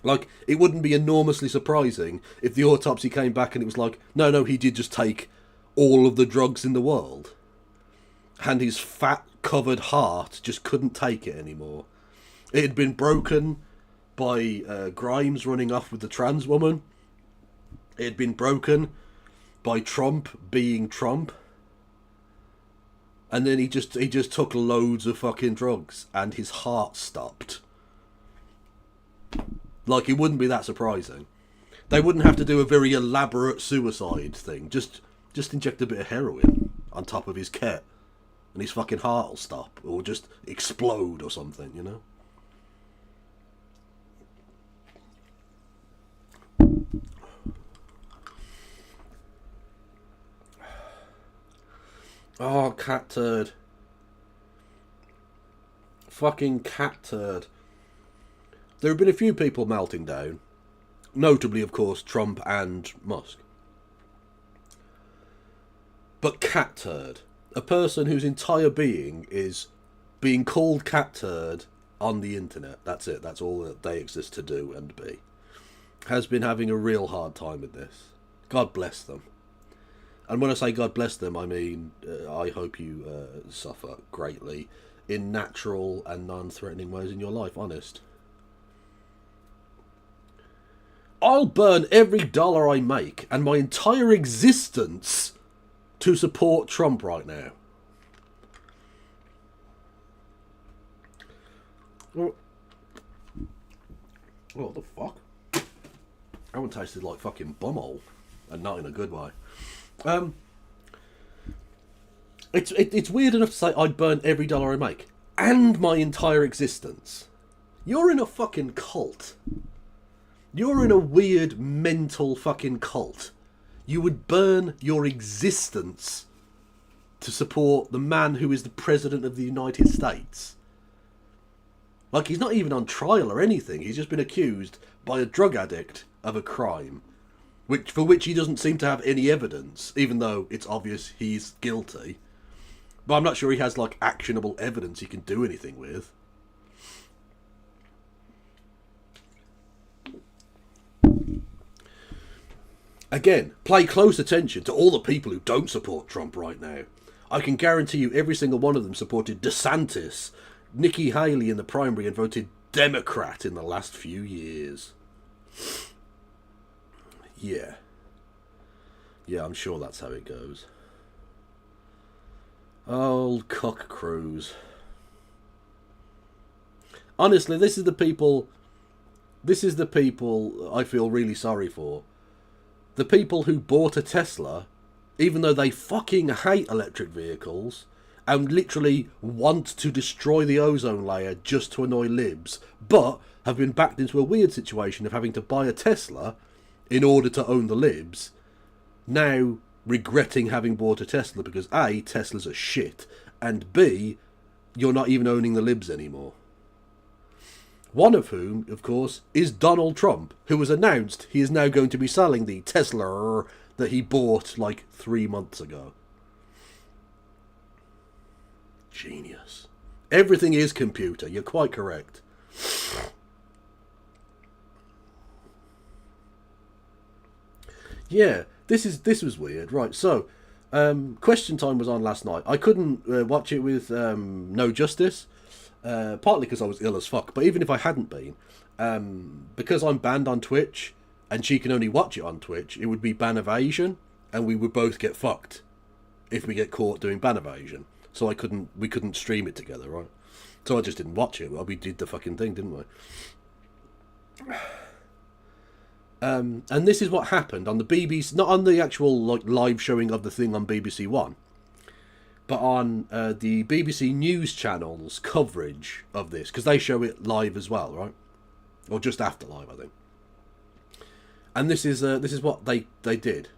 Like, it wouldn't be enormously surprising if the autopsy came back and it was like, no, he did just take all of the drugs in the world. And his fat-covered heart just couldn't take it anymore. It had been broken by Grimes running off with the trans woman. It had been broken by Trump being Trump. And then he just took loads of fucking drugs and his heart stopped. Like, it wouldn't be that surprising. They wouldn't have to do a very elaborate suicide thing. Just inject a bit of heroin on top of his kit. And his fucking heart will stop. Or just explode or something, you know? Oh, cat turd. Fucking cat turd. There have been a few people melting down. Notably, of course, Trump and Musk. But cat turd. A person whose entire being is being called cat turd on the internet. That's it. That's all that they exist to do and be. Has been having a real hard time with this. God bless them. And when I say God bless them, I mean, I hope you suffer greatly in natural and non-threatening ways in your life, honest. I'll burn every dollar I make and my entire existence to support Trump right now. What the fuck? That one tasted like fucking bumhole, and not in a good way. It's weird enough to say I'd burn every dollar I make and my entire existence. You're in a fucking cult. You're in a weird mental fucking cult. You would burn your existence to support the man who is the President of the United States. Like, he's not even on trial or anything. He's just been accused by a drug addict of a crime, for which he doesn't seem to have any evidence, even though it's obvious he's guilty. But I'm not sure he has, like, actionable evidence he can do anything with. Again, pay close attention to all the people who don't support Trump right now. I can guarantee you every single one of them supported DeSantis, Nikki Haley in the primary and voted Democrat in the last few years. Yeah. Yeah, I'm sure that's how it goes. Old cock crews. Honestly, this is the people I feel really sorry for. The people who bought a Tesla, even though they fucking hate electric vehicles, and literally want to destroy the ozone layer just to annoy libs, but have been backed into a weird situation of having to buy a Tesla in order to own the libs, now regretting having bought a Tesla because A, Teslas are shit, and B, you're not even owning the libs anymore. One of whom, of course, is Donald Trump, who has announced he is now going to be selling the Tesla that he bought like 3 months ago. Genius. Everything is computer, you're quite correct. Yeah, this was weird. Right, so, Question Time was on last night. I couldn't watch it with No Justice, partly because I was ill as fuck, but even if I hadn't been, because I'm banned on Twitch, and she can only watch it on Twitch, it would be ban evasion, and we would both get fucked if we get caught doing ban evasion. So we couldn't stream it together, right? So I just didn't watch it. Well, we did the fucking thing, didn't we? And this is what happened on the BBC, not on the actual like live showing of the thing on BBC One, but on the BBC News channel's coverage of this, because they show it live as well, right? Or just after live, I think. And this is what they did.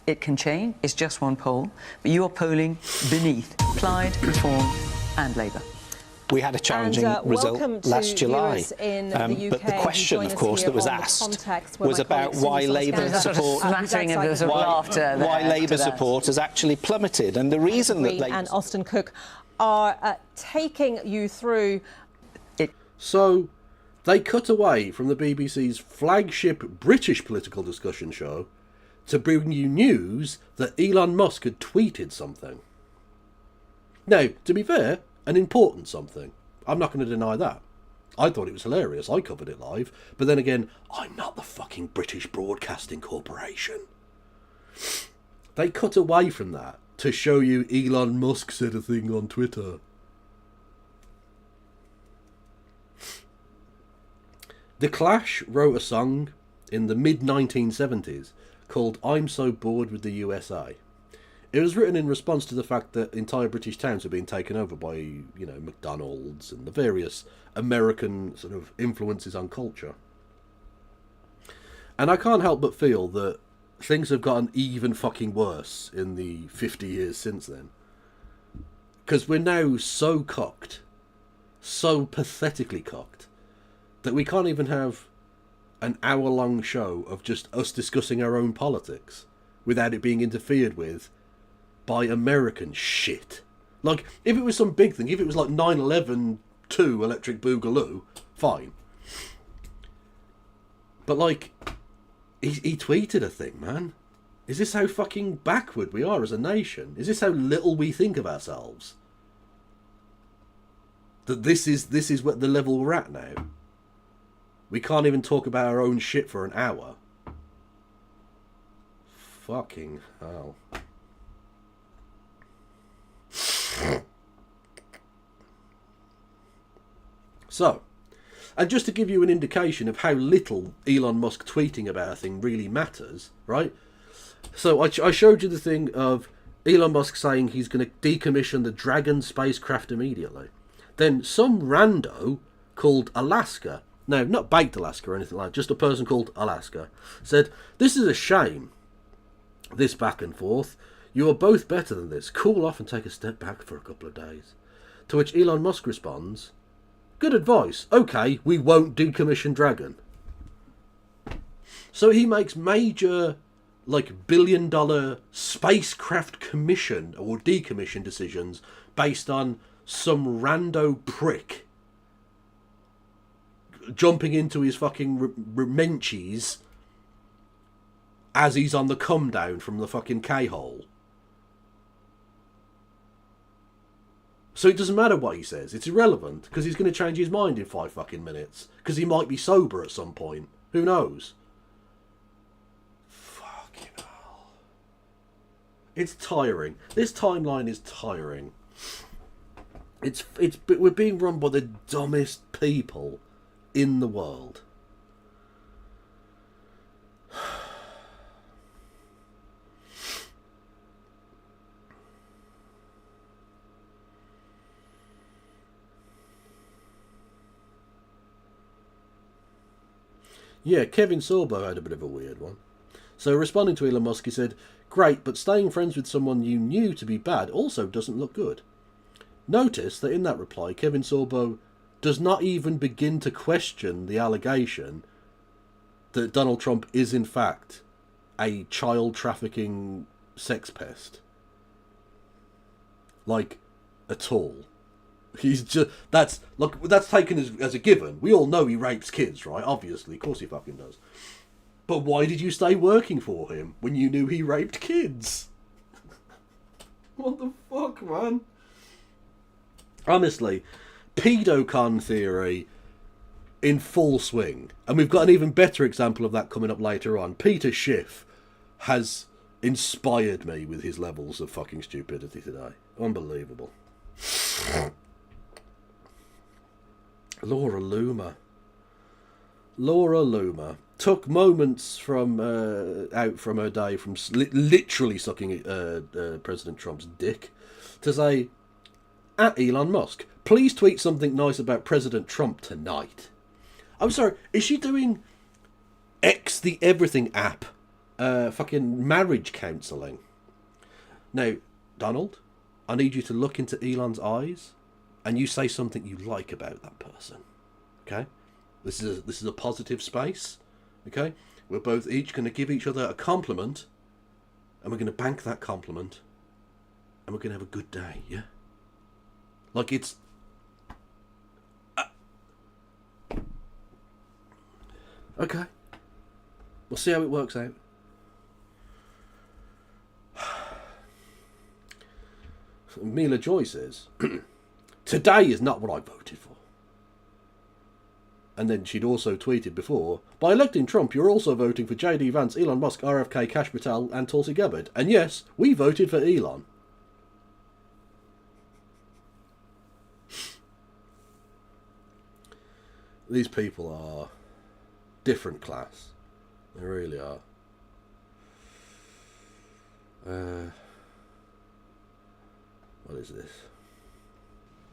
It can change. It's just one poll, but you are polling beneath Plaid, Reform, and Labour. We had a challenging result last July, but the question, of course, that was asked was about why Labour support has actually plummeted, and the reason that they and Austin Cook are taking you through it. So they cut away from the BBC's flagship British political discussion show to bring you news that Elon Musk had tweeted something. Now, to be fair, an important something. I'm not going to deny that. I thought it was hilarious. I covered it live. But then again, I'm not the fucking British Broadcasting Corporation. They cut away from that to show you Elon Musk said a thing on Twitter. The Clash wrote a song in the mid-1970s called I'm So Bored with the USA. It was written in response to the fact that entire British towns were being taken over by, you know, McDonald's and the various American sort of influences on culture. And I can't help but feel that things have gotten even fucking worse in the 50 years since then. Because we're now so cocked, so pathetically cocked, that we can't even have an hour-long show of just us discussing our own politics without it being interfered with by American shit. Like, if it was some big thing, if it was like 9/11 2 Electric Boogaloo, fine. But like, he tweeted a thing, man. Is this how fucking backward we are as a nation? Is this how little we think of ourselves? That this is what the level we're at now. We can't even talk about our own shit for an hour. Fucking hell. So, and just to give you an indication of how little Elon Musk tweeting about a thing really matters, right? So I showed you the thing of Elon Musk saying he's going to decommission the Dragon spacecraft immediately. Then some rando called Alaska, no, not Baked Alaska or anything like that, just a person called Alaska, said, "This is a shame, this back and forth. You are both better than this. Cool off and take a step back for a couple of days." To which Elon Musk responds, "Good advice. Okay, we won't decommission Dragon." So he makes major, like, billion-dollar spacecraft commission or decommission decisions based on some rando prick jumping into his fucking menchies as he's on the come down from the fucking K-hole. So it doesn't matter what he says. It's irrelevant, because he's going to change his mind in 5 fucking minutes. Because he might be sober at some point. Who knows? Fucking hell. It's tiring. This timeline is tiring. We're being run by the dumbest people in the world. Yeah, Kevin Sorbo had a bit of a weird one. So responding to Elon Musk, he said, "Great, but staying friends with someone you knew to be bad also doesn't look good." Notice that in that reply, Kevin Sorbo does not even begin to question the allegation that Donald Trump is in fact a child trafficking sex pest. Like, at all. He's just that's taken as a given. We all know he rapes kids, right? Obviously, of course he fucking does. But why did you stay working for him when you knew he raped kids? What the fuck, man? Honestly, pedocon theory in full swing. And we've got an even better example of that coming up later on. Peter Schiff has inspired me with his levels of fucking stupidity today. Unbelievable. Laura Loomer took moments from out from her day from literally sucking President Trump's dick to say, at Elon Musk, please tweet something nice about President Trump tonight. I'm sorry, is she doing X the Everything app fucking marriage counselling? Now, Donald, I need you to look into Elon's eyes and you say something you like about that person. Okay? This is a positive space. Okay? We're both each going to give each other a compliment, and we're going to bank that compliment, and we're going to have a good day, yeah? Like it's... Okay. We'll see how it works out. Mila Joy says, today is not what I voted for. And then she'd also tweeted before, by electing Trump, you're also voting for J.D. Vance, Elon Musk, RFK, Kash Patel, and Tulsi Gabbard. And yes, we voted for Elon. These people are different class. They really are. What is this?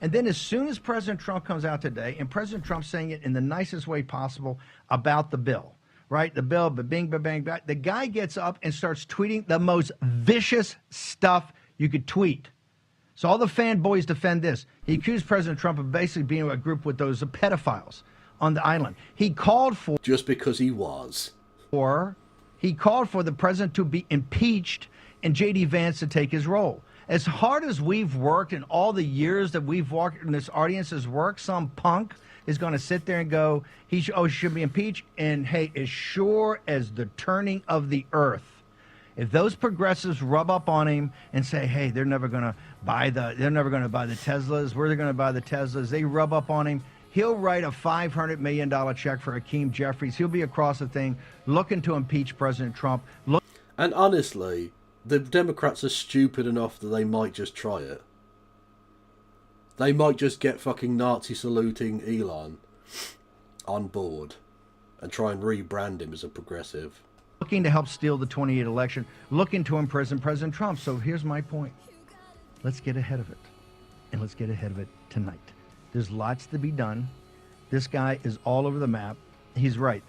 And then as soon as President Trump comes out today, and President Trump saying it in the nicest way possible about the bill, right? The bill, bing, bang, bang. The guy gets up and starts tweeting the most vicious stuff you could tweet. So all the fanboys defend this. He accused President Trump of basically being a group with those pedophiles on the island. He called for... Just because he was. He called for the president to be impeached and J.D. Vance to take his role. As hard as we've worked in all the years that we've worked and this audience has worked, some punk is going to sit there and go, he should be impeached. And hey, as sure as the turning of the earth, if those progressives rub up on him and say, hey, they're never going to buy the Teslas, we're going to buy the Teslas, they rub up on him, he'll write a $500 million check for Hakeem Jeffries. He'll be across the thing looking to impeach President Trump. And honestly, the Democrats are stupid enough that they might just try it. They might just get fucking Nazi saluting Elon on board and try and rebrand him as a progressive. Looking to help steal the 28 election, looking to imprison President Trump. So here's my point. Let's get ahead of it. And let's get ahead of it tonight. There's lots to be done. This guy is all over the map. He's right.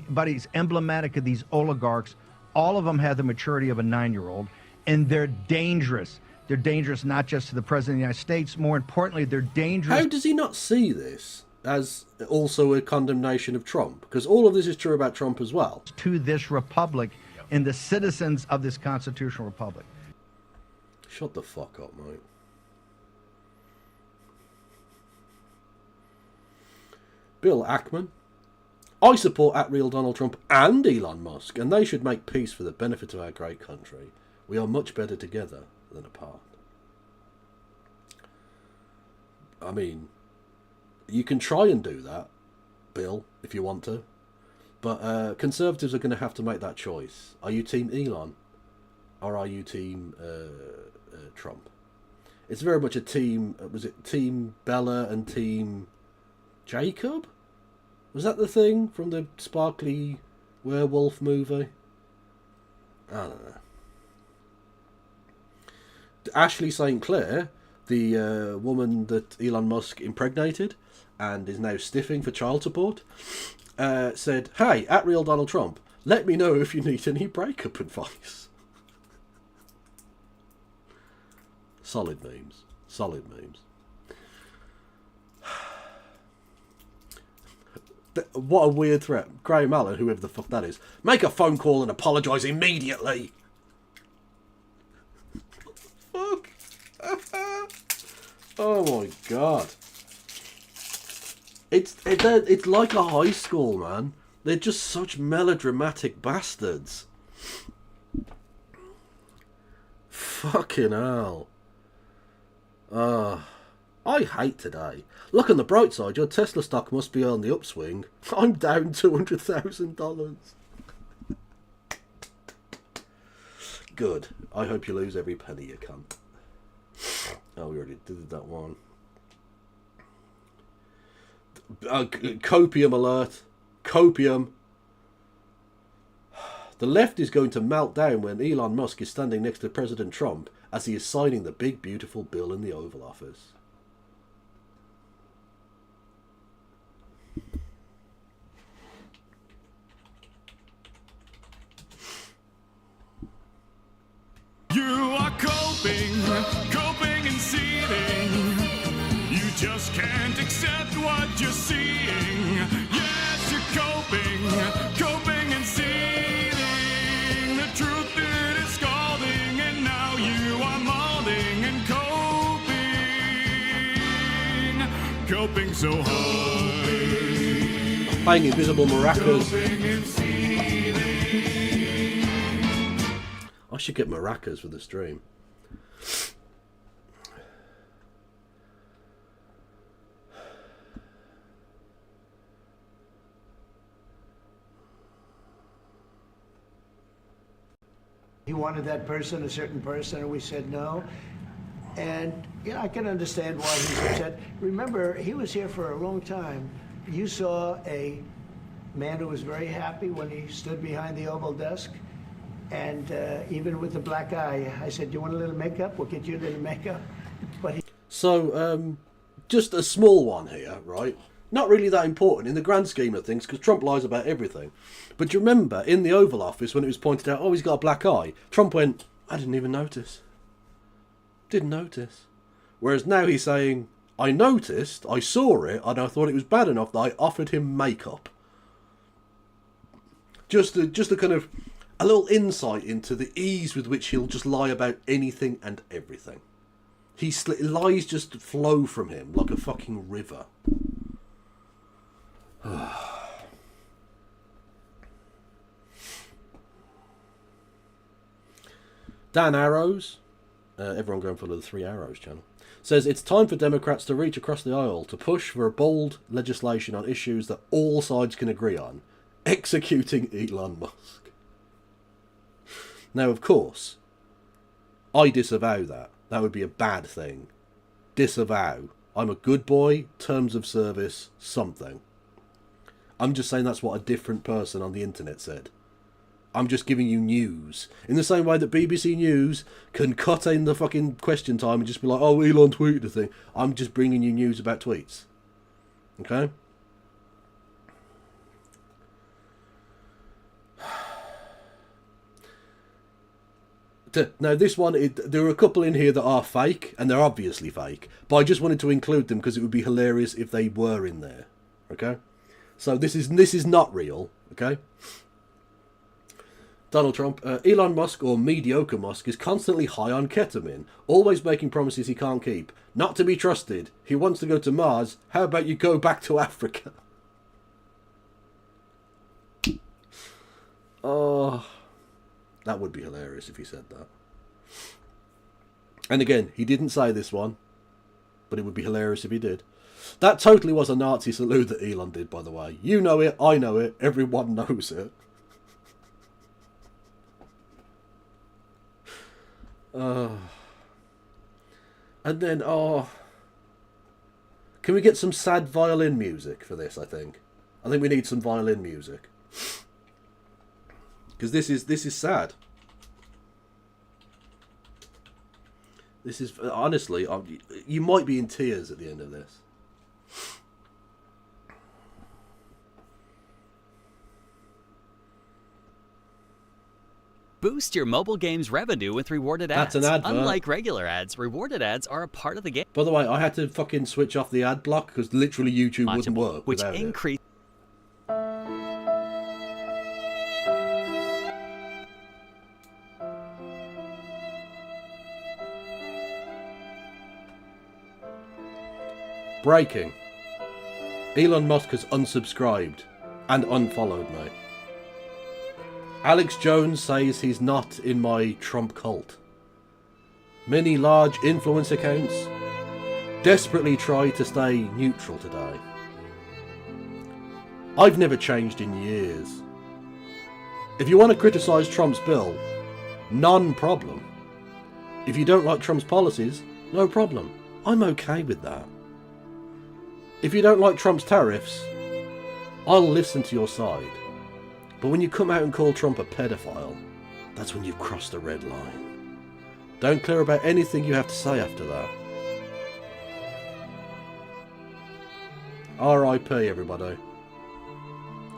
But he's emblematic of these oligarchs. All of them have the maturity of a 9-year-old, and they're dangerous. They're dangerous not just to the President of the United States. More importantly, they're dangerous. How does he not see this as also a condemnation of Trump? Because all of this is true about Trump as well. To this republic and the citizens of this constitutional republic. Shut the fuck up, mate. Bill Ackman. I support @real Donald Trump and Elon Musk, and they should make peace for the benefit of our great country. We are much better together than apart. I mean, you can try and do that, Bill, if you want to. But Conservatives are going to have to make that choice. Are you Team Elon? Or are you Team Trump? It's very much a team... Was it Team Bella and Team Jacob? Was that the thing from the sparkly werewolf movie? I don't know. Ashley St. Clair, the woman that Elon Musk impregnated and is now stiffing for child support, said, "Hey, at Real Donald Trump, let me know if you need any breakup advice." Solid memes. Solid memes. What a weird threat. Graham Allen, whoever the fuck that is, make a phone call and apologise immediately. Fuck. Oh my god. It's like a high school, man. They're just such melodramatic bastards. Fucking hell. I hate today. Look on the bright side, your Tesla stock must be on the upswing. I'm down $200,000. Good. I hope you lose every penny you can. Oh, we already did that one. Copium alert. Copium. The left is going to melt down when Elon Musk is standing next to President Trump as he is signing the big beautiful bill in the Oval Office. You are coping and seething. You just can't accept what you're seeing. Yes, you're coping and seething. The truth it is scalding, and now you are molding and coping so hard. Playing invisible maracas. I should get maracas for the stream. He wanted that person, a certain person, and we said no. And, you know, I can understand why he's upset. Remember, he was here for a long time. You saw a man who was very happy when he stood behind the Oval desk. And even with the black eye, I said, "You want a little makeup? We'll get you a little makeup." But he... So, just a small one here, right? Not really that important in the grand scheme of things, because Trump lies about everything. But do you remember, in the Oval Office, when it was pointed out, oh, he's got a black eye, Trump went, "I didn't even notice. Didn't notice." Whereas now he's saying, "I noticed, I saw it, and I thought it was bad enough that I offered him makeup." Just a kind of... a little insight into the ease with which he'll just lie about anything and everything. Lies just flow from him like a fucking river. Dan Arrows, everyone going for the 3 Arrows channel, says it's time for Democrats to reach across the aisle to push for a bold legislation on issues that all sides can agree on, executing Elon Musk. Now, of course, I disavow that. That would be a bad thing. Disavow. I'm a good boy, terms of service, something. I'm just saying that's what a different person on the internet said. I'm just giving you news. In the same way that BBC News can cut in the fucking question time and just be like, "Oh, Elon tweeted a thing." I'm just bringing you news about tweets. Okay? Now, this one, there are a couple in here that are fake, and they're obviously fake, but I just wanted to include them because it would be hilarious if they were in there. Okay? So this is not real. Okay? Donald Trump, Elon Musk, or mediocre Musk, is constantly high on ketamine, always making promises he can't keep. Not to be trusted. He wants to go to Mars. How about you go back to Africa? Oh... that would be hilarious if he said that. And again, he didn't say this one. but it would be hilarious if he did. That totally was a Nazi salute that Elon did, by the way. You know it, I know it, everyone knows it. And then, can we get some sad violin music for this, I think we need some violin music. Because this is sad. This is, honestly, you might be in tears at the end of this. Boost your mobile game's revenue with rewarded ads. That's an advert. Unlike regular ads, rewarded ads are a part of the game. By the way, I had to fucking switch off the ad block because literally YouTube wouldn't work which without it. increase. Breaking. Elon Musk has unsubscribed and unfollowed me. Alex Jones says he's not in my Trump cult. Many large influence accounts desperately try to stay neutral today. I've never changed in years. If you want to criticise Trump's bill, non-problem. If you don't like Trump's policies, no problem. I'm okay with that. If you don't like Trump's tariffs, I'll listen to your side. But when you come out and call Trump a pedophile, that's when you've crossed a red line. Don't care about anything you have to say after that. R.I.P. everybody.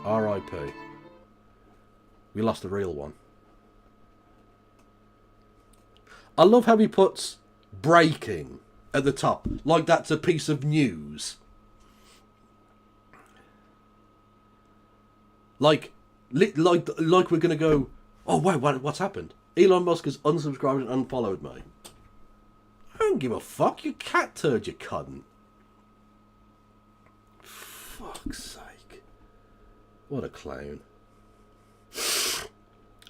R.I.P. We lost the real one. I love how he puts breaking at the top, like that's a piece of news. Like we're going to go, oh, wait, what's happened? Elon Musk has unsubscribed and unfollowed me. I don't give a fuck, you cat turd, you cunt. Fuck's sake. What a clown.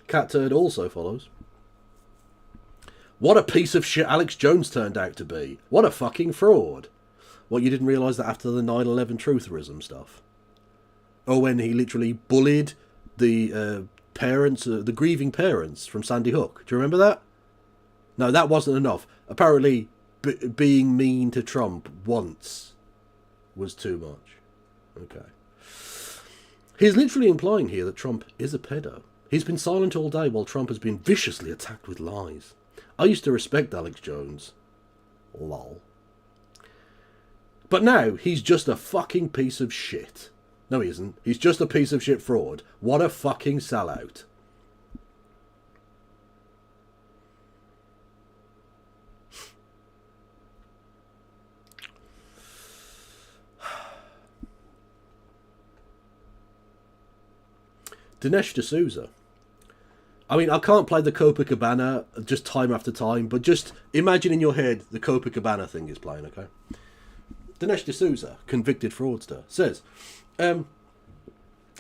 Cat turd also follows. What a piece of shit Alex Jones turned out to be. What a fucking fraud. What, you didn't realise that after the 9/11 trutherism stuff? Or when he literally bullied the parents, the grieving parents from Sandy Hook. Do you remember that? No, that wasn't enough. Apparently, being mean to Trump once was too much. Okay. He's literally implying here that Trump is a pedo. He's been silent all day while Trump has been viciously attacked with lies. I used to respect Alex Jones. Lol. But now, he's just a fucking piece of shit. No, he isn't. He's just a piece of shit fraud. What a fucking sellout. Dinesh D'Souza. I mean, I can't play the Copacabana just time after time, but just imagine in your head the Copacabana thing is playing, okay? Dinesh D'Souza, convicted fraudster, says,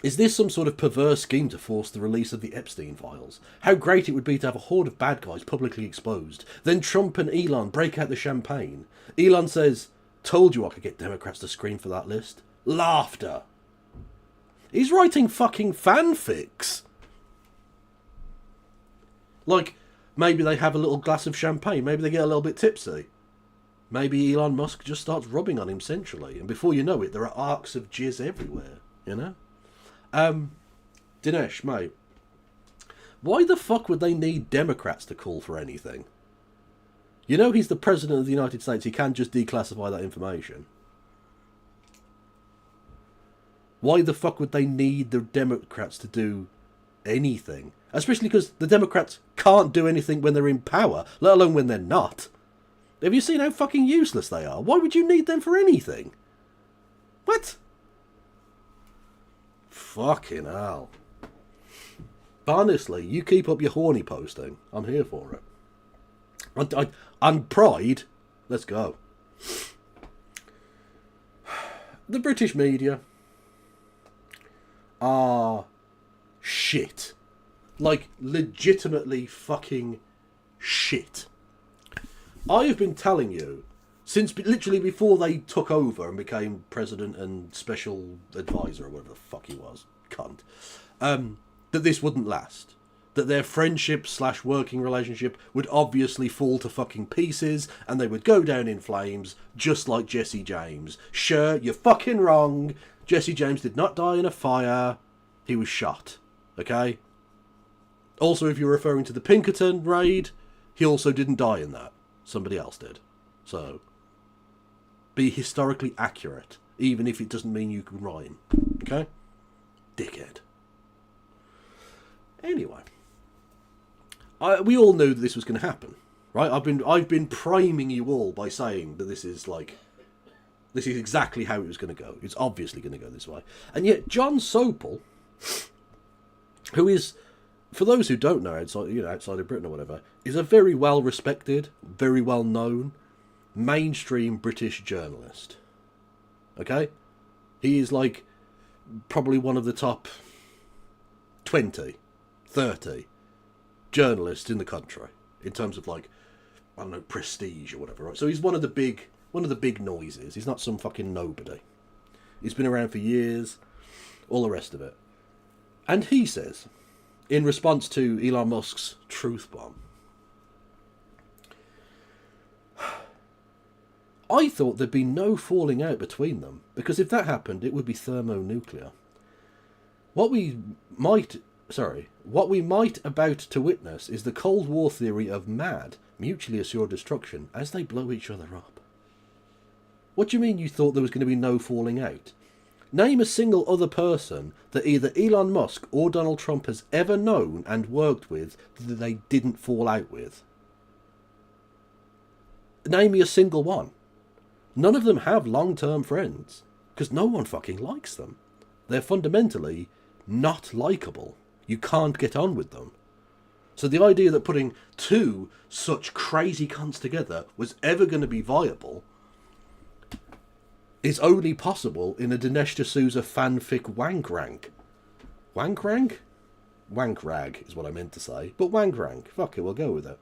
is this some sort of perverse scheme to force the release of the Epstein files? How great it would be to have a horde of bad guys publicly exposed. Then Trump and Elon break out the champagne. Elon says, told you I could get Democrats to scream for that list. Laughter. He's writing fucking fanfics. Like, maybe they have a little glass of champagne. Maybe they get a little bit tipsy. Maybe Elon Musk just starts rubbing on him centrally. And before you know it, there are arcs of jizz everywhere. You know? Dinesh, mate. Why the fuck would they need Democrats to call for anything? You know he's the President of the United States. He can't just declassify that information. Why the fuck would they need the Democrats to do anything? Especially because the Democrats can't do anything when they're in power, let alone when they're not. Have you seen how fucking useless they are? Why would you need them for anything? What? Fucking hell. But honestly, you keep up your horny posting. I'm here for it. And pride. Let's go. The British media are shit. Like, legitimately fucking shit. I have been telling you Since literally before they took over and became president and special advisor or whatever the fuck he was, cunt, that this wouldn't last. That their friendship / working relationship would obviously fall to fucking pieces and they would go down in flames, just like Jesse James. Sure, you're fucking wrong. Jesse James did not die in a fire. He was shot. Okay? Also, if you're referring to the Pinkerton raid, he also didn't die in that. Somebody else did. So, be historically accurate, even if it doesn't mean you can rhyme. Okay? Dickhead. Anyway. We all knew that this was going to happen, right? I've been priming you all by saying that this is exactly how it was going to go. It's obviously going to go this way. And yet John Sopel, who is, for those who don't know, outside of Britain or whatever, is a very well respected, very well known, mainstream British journalist. Okay? He is like probably one of the top 20, 30 journalists in the country in terms of, like, I don't know, prestige or whatever, right? So he's one of the big noises. He's not some fucking nobody. He's been around for years, all the rest of it. And he says, in response to Elon Musk's truth bomb, I thought there'd be no falling out between them, because if that happened, it would be thermonuclear. What we might about to witness is the Cold War theory of mad, mutually assured destruction as they blow each other up. What do you mean you thought there was going to be no falling out? Name a single other person that either Elon Musk or Donald Trump has ever known and worked with that they didn't fall out with. Name me a single one. None of them have long-term friends, because no one fucking likes them. They're fundamentally not likeable. You can't get on with them. So the idea that putting two such crazy cunts together was ever going to be viable is only possible in a Dinesh D'Souza fanfic wank rank. Wank rank? Wank rag is what I meant to say. But wank rank. Fuck it, we'll go with it.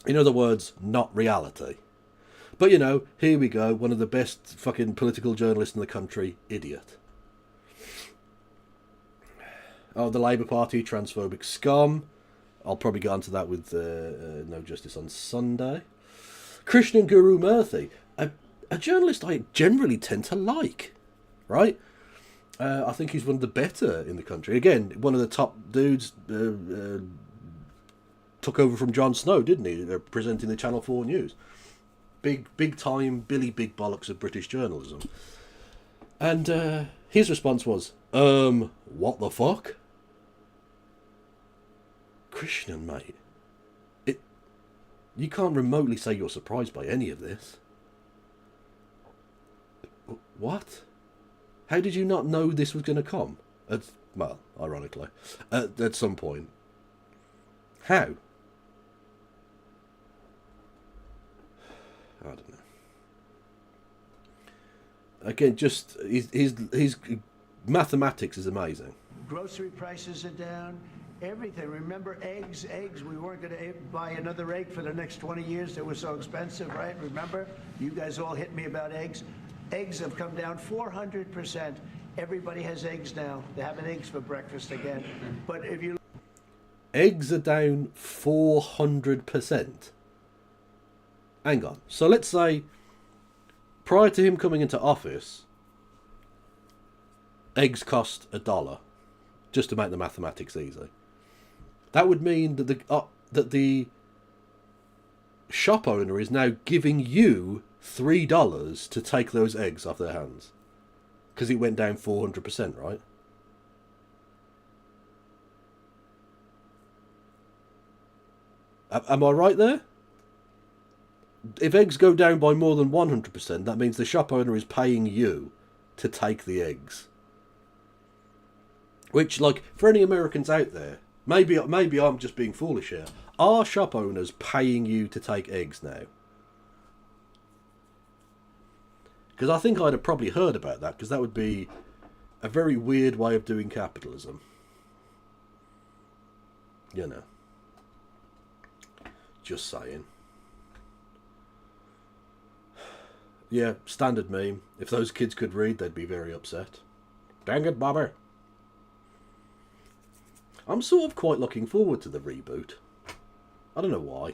In other words, not reality. But, you know, here we go. One of the best fucking political journalists in the country. Idiot. Oh, the Labour Party, transphobic scum. I'll probably get onto that with No Justice on Sunday. Krishnan Guru Murthy, a journalist I generally tend to like, right? I think he's one of the better in the country. Again, one of the top dudes took over from Jon Snow, didn't he? Presenting the Channel 4 News. Big time Billy Big Bollocks of British journalism. And his response was, what the fuck? Krishnan, mate. You can't remotely say you're surprised by any of this. What? How did you not know this was going to come? Well, ironically. At some point. How? I don't know. Again, just his mathematics is amazing. Grocery prices are down. Everything. Remember eggs? We weren't going to buy another egg for the next 20 years. They were so expensive, right? Remember? You guys all hit me about eggs. Eggs have come down 400%. Everybody has eggs now. They're having eggs for breakfast again. But if you... Eggs are down 400%. Hang on. So let's say, prior to him coming into office, eggs cost $1, just to make the mathematics easy. That would mean that the shop owner is now giving you $3 to take those eggs off their hands, because it went down 400%, right? Am I right there? If eggs go down by more than 100%, that means the shop owner is paying you to take the eggs. Which, like, for any Americans out there, maybe I'm just being foolish here. Are shop owners paying you to take eggs now? Because I think I'd have probably heard about that, because that would be a very weird way of doing capitalism. You know. Just saying. Yeah, standard meme. If those kids could read, they'd be very upset. Dang it, Bobber. I'm sort of quite looking forward to the reboot. I don't know why.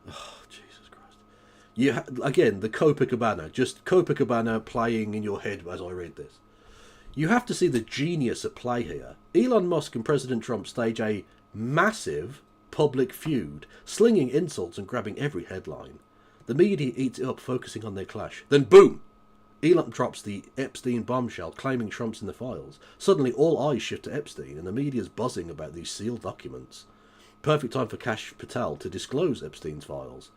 Oh, Jesus Christ. Again, the Copacabana. Just Copacabana playing in your head as I read this. You have to see the genius at play here. Elon Musk and President Trump stage a massive public feud, slinging insults and grabbing every headline. The media eats it up, focusing on their clash. Then boom! Elon drops the Epstein bombshell, claiming Trump's in the files. Suddenly all eyes shift to Epstein, and the media's buzzing about these sealed documents. Perfect time for Kash Patel to disclose Epstein's files.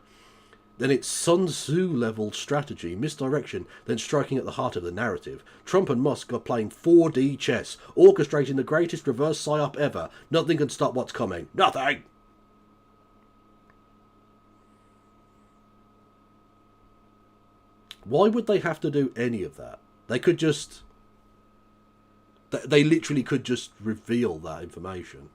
Then it's Sun Tzu-level strategy, misdirection, then striking at the heart of the narrative. Trump and Musk are playing 4D chess, orchestrating the greatest reverse psyop ever. Nothing can stop what's coming. Nothing! Why would they have to do any of that? They could just... They literally could just reveal that information.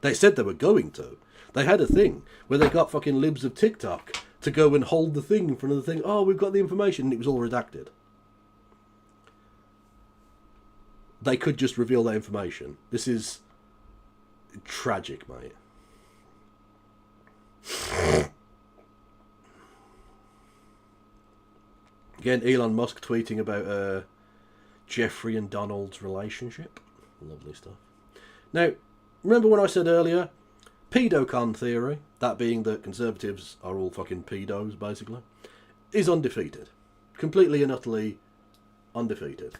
They said they were going to. They had a thing where they got fucking libs of TikTok to go and hold the thing in front of the thing. Oh, we've got the information, and it was all redacted. They could just reveal that information. This is tragic, mate. Again, Elon Musk tweeting about Jeffrey and Donald's relationship. Lovely stuff. Now, remember when I said earlier, pedocon theory, that being that conservatives are all fucking pedos, basically, is undefeated. Completely and utterly undefeated.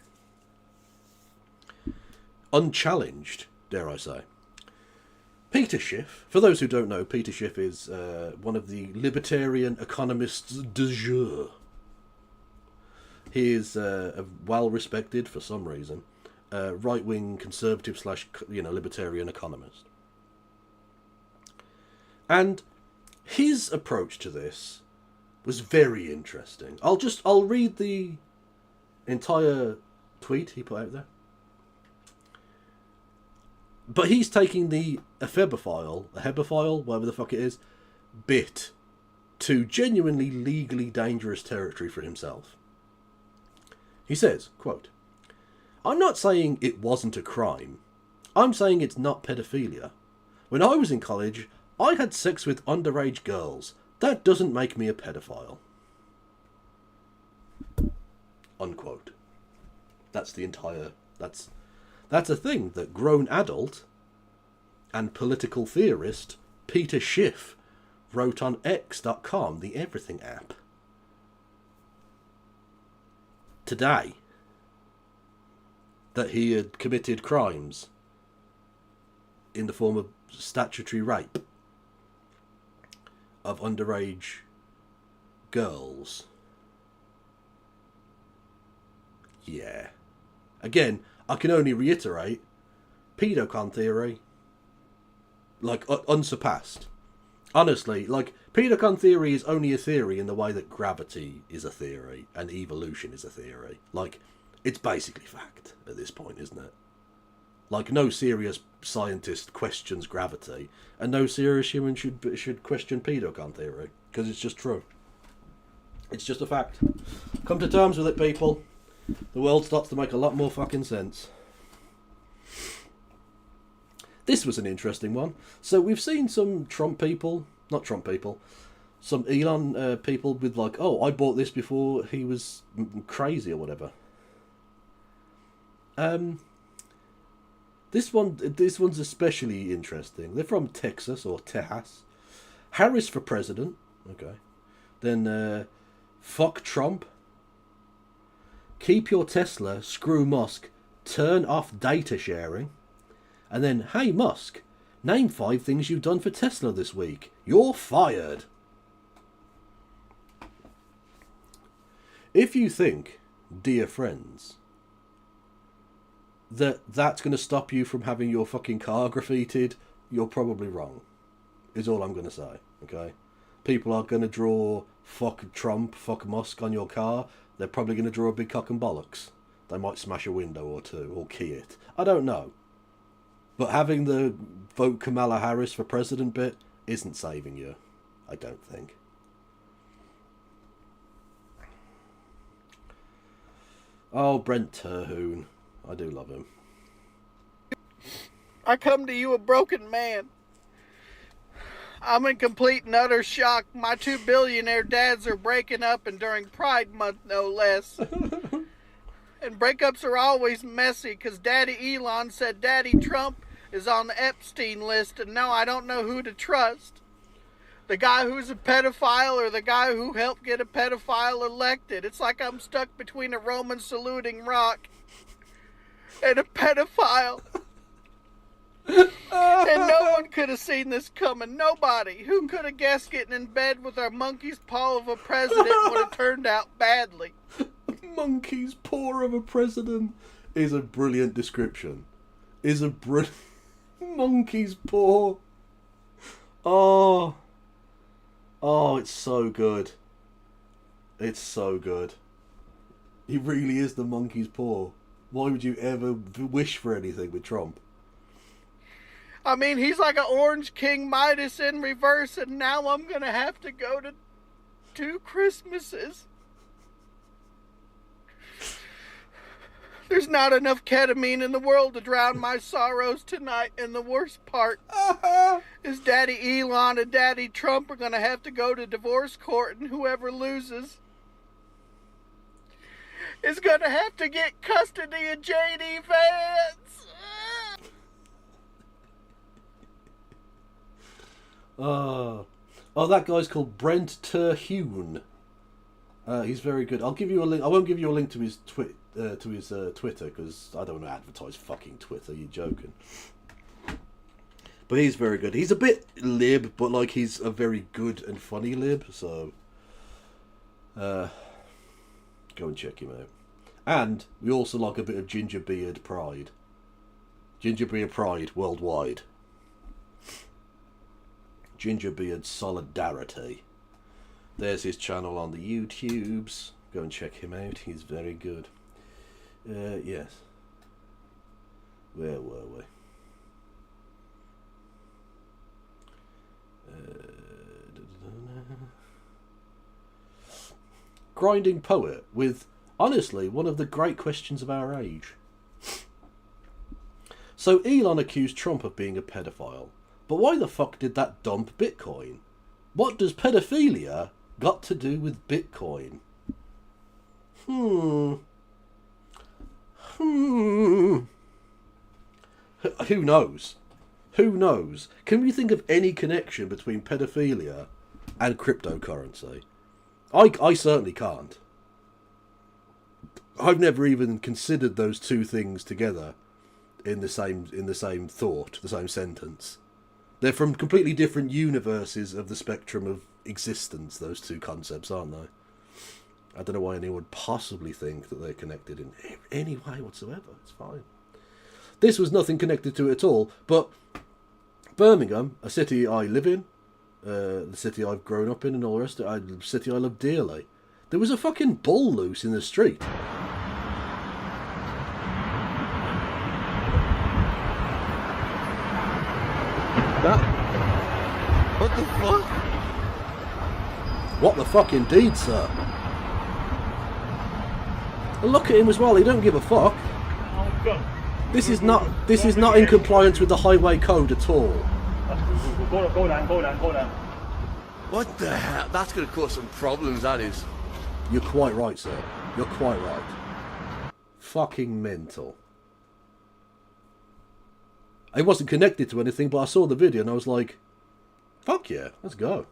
Unchallenged, dare I say. Peter Schiff, for those who don't know, Peter Schiff is one of the libertarian economists du jour. He is well-respected, for some reason, right-wing conservative / libertarian economist. And his approach to this was very interesting. I'll read the entire tweet he put out there. But he's taking the hebebophile, whatever the fuck it is, bit to genuinely legally dangerous territory for himself. He says, quote, "I'm not saying it wasn't a crime. I'm saying it's not pedophilia. When I was in college, I had sex with underage girls. That doesn't make me a pedophile." Unquote. That's the entire... That's a thing that grown adult and political theorist Peter Schiff wrote on X.com, the everything app. Today, that he had committed crimes in the form of statutory rape of underage girls. Yeah. Again, I can only reiterate, pedocon theory, unsurpassed. Honestly, pedocon theory is only a theory in the way that gravity is a theory and evolution is a theory. It's basically fact at this point, isn't it? No serious scientist questions gravity, and no serious human should question pedocon theory, because it's just true. It's just a fact. Come to terms with it, people. The world starts to make a lot more fucking sense. This was an interesting one. So we've seen some Trump people, not Trump people, some Elon people with I bought this before he was crazy or whatever. This one's especially interesting. They're from Texas or Tejas. Harris for president. Okay. Then fuck Trump. Keep your Tesla, screw Musk, turn off data sharing. And then, hey Musk, name 5 things you've done for Tesla this week. You're fired. If you think, dear friends, that's going to stop you from having your fucking car graffitied, you're probably wrong, is all I'm going to say, okay? People are going to draw fuck Trump, fuck Musk on your car. They're probably going to draw a big cock and bollocks. They might smash a window or two, or key it. I don't know. But having the vote Kamala Harris for president bit isn't saving you. I don't think. Oh, Brent Terhune. I do love him. I come to you a broken man. I'm in complete and utter shock. My 2 billionaire dads are breaking up, and during Pride Month, no less. And breakups are always messy, because Daddy Elon said Daddy Trump is on the Epstein list, and now I don't know who to trust. The guy who's a pedophile or the guy who helped get a pedophile elected. It's like I'm stuck between a Roman saluting rock and a pedophile. And no one could have seen this coming. Nobody. Who could have guessed getting in bed with our monkey's paw of a president would have turned out badly? Monkey's paw of a president is a brilliant description. Monkey's paw. Oh, it's so good. It's so good. He really is the monkey's paw. Why would you ever wish for anything with Trump? I mean, he's like an Orange King Midas in reverse, and now I'm gonna have to go to 2 Christmases. There's not enough ketamine in the world to drown my sorrows tonight, and the worst part is Daddy Elon and Daddy Trump are gonna have to go to divorce court, and whoever loses is gonna have to get custody of J.D. Vance. Oh, that guy's called Brent Terhune. He's very good. I'll give you a link. I won't give you a link to his Twitter because I don't want to advertise fucking Twitter. You're joking. But he's very good. He's a bit lib, but like he's a very good and funny lib. So, go and check him out. And we also like a bit of Gingerbeard Pride. Gingerbeard Pride worldwide. Gingerbeard Solidarity. There's his channel on the YouTubes. Go and check him out. He's very good. Yes. Where were we? Grinding Poet with, honestly, one of the great questions of our age. So Elon accused Trump of being a pedophile. But why the fuck did that dump Bitcoin? What does pedophilia got to do with Bitcoin? Who knows? Who knows? Can we think of any connection between pedophilia and cryptocurrency? I certainly can't. I've never even considered those two things together in the same thought, the same sentence. They're from completely different universes of the spectrum of existence, those two concepts, aren't they? I don't know why anyone would possibly think that they're connected in any way whatsoever. It's fine. This was nothing connected to it at all, but Birmingham, a city I live in, the city I've grown up in and all the rest of it, a city I love dearly, there was a fucking bull loose in the street. What the fuck? What the fuck indeed, sir. And look at him as well, he don't give a fuck. This is not in compliance with the highway code at all. Go down. What the hell? That's going to cause some problems, that is. You're quite right, sir. You're quite right. Fucking mental. I wasn't connected to anything, but I saw the video and I was like, fuck yeah, let's go.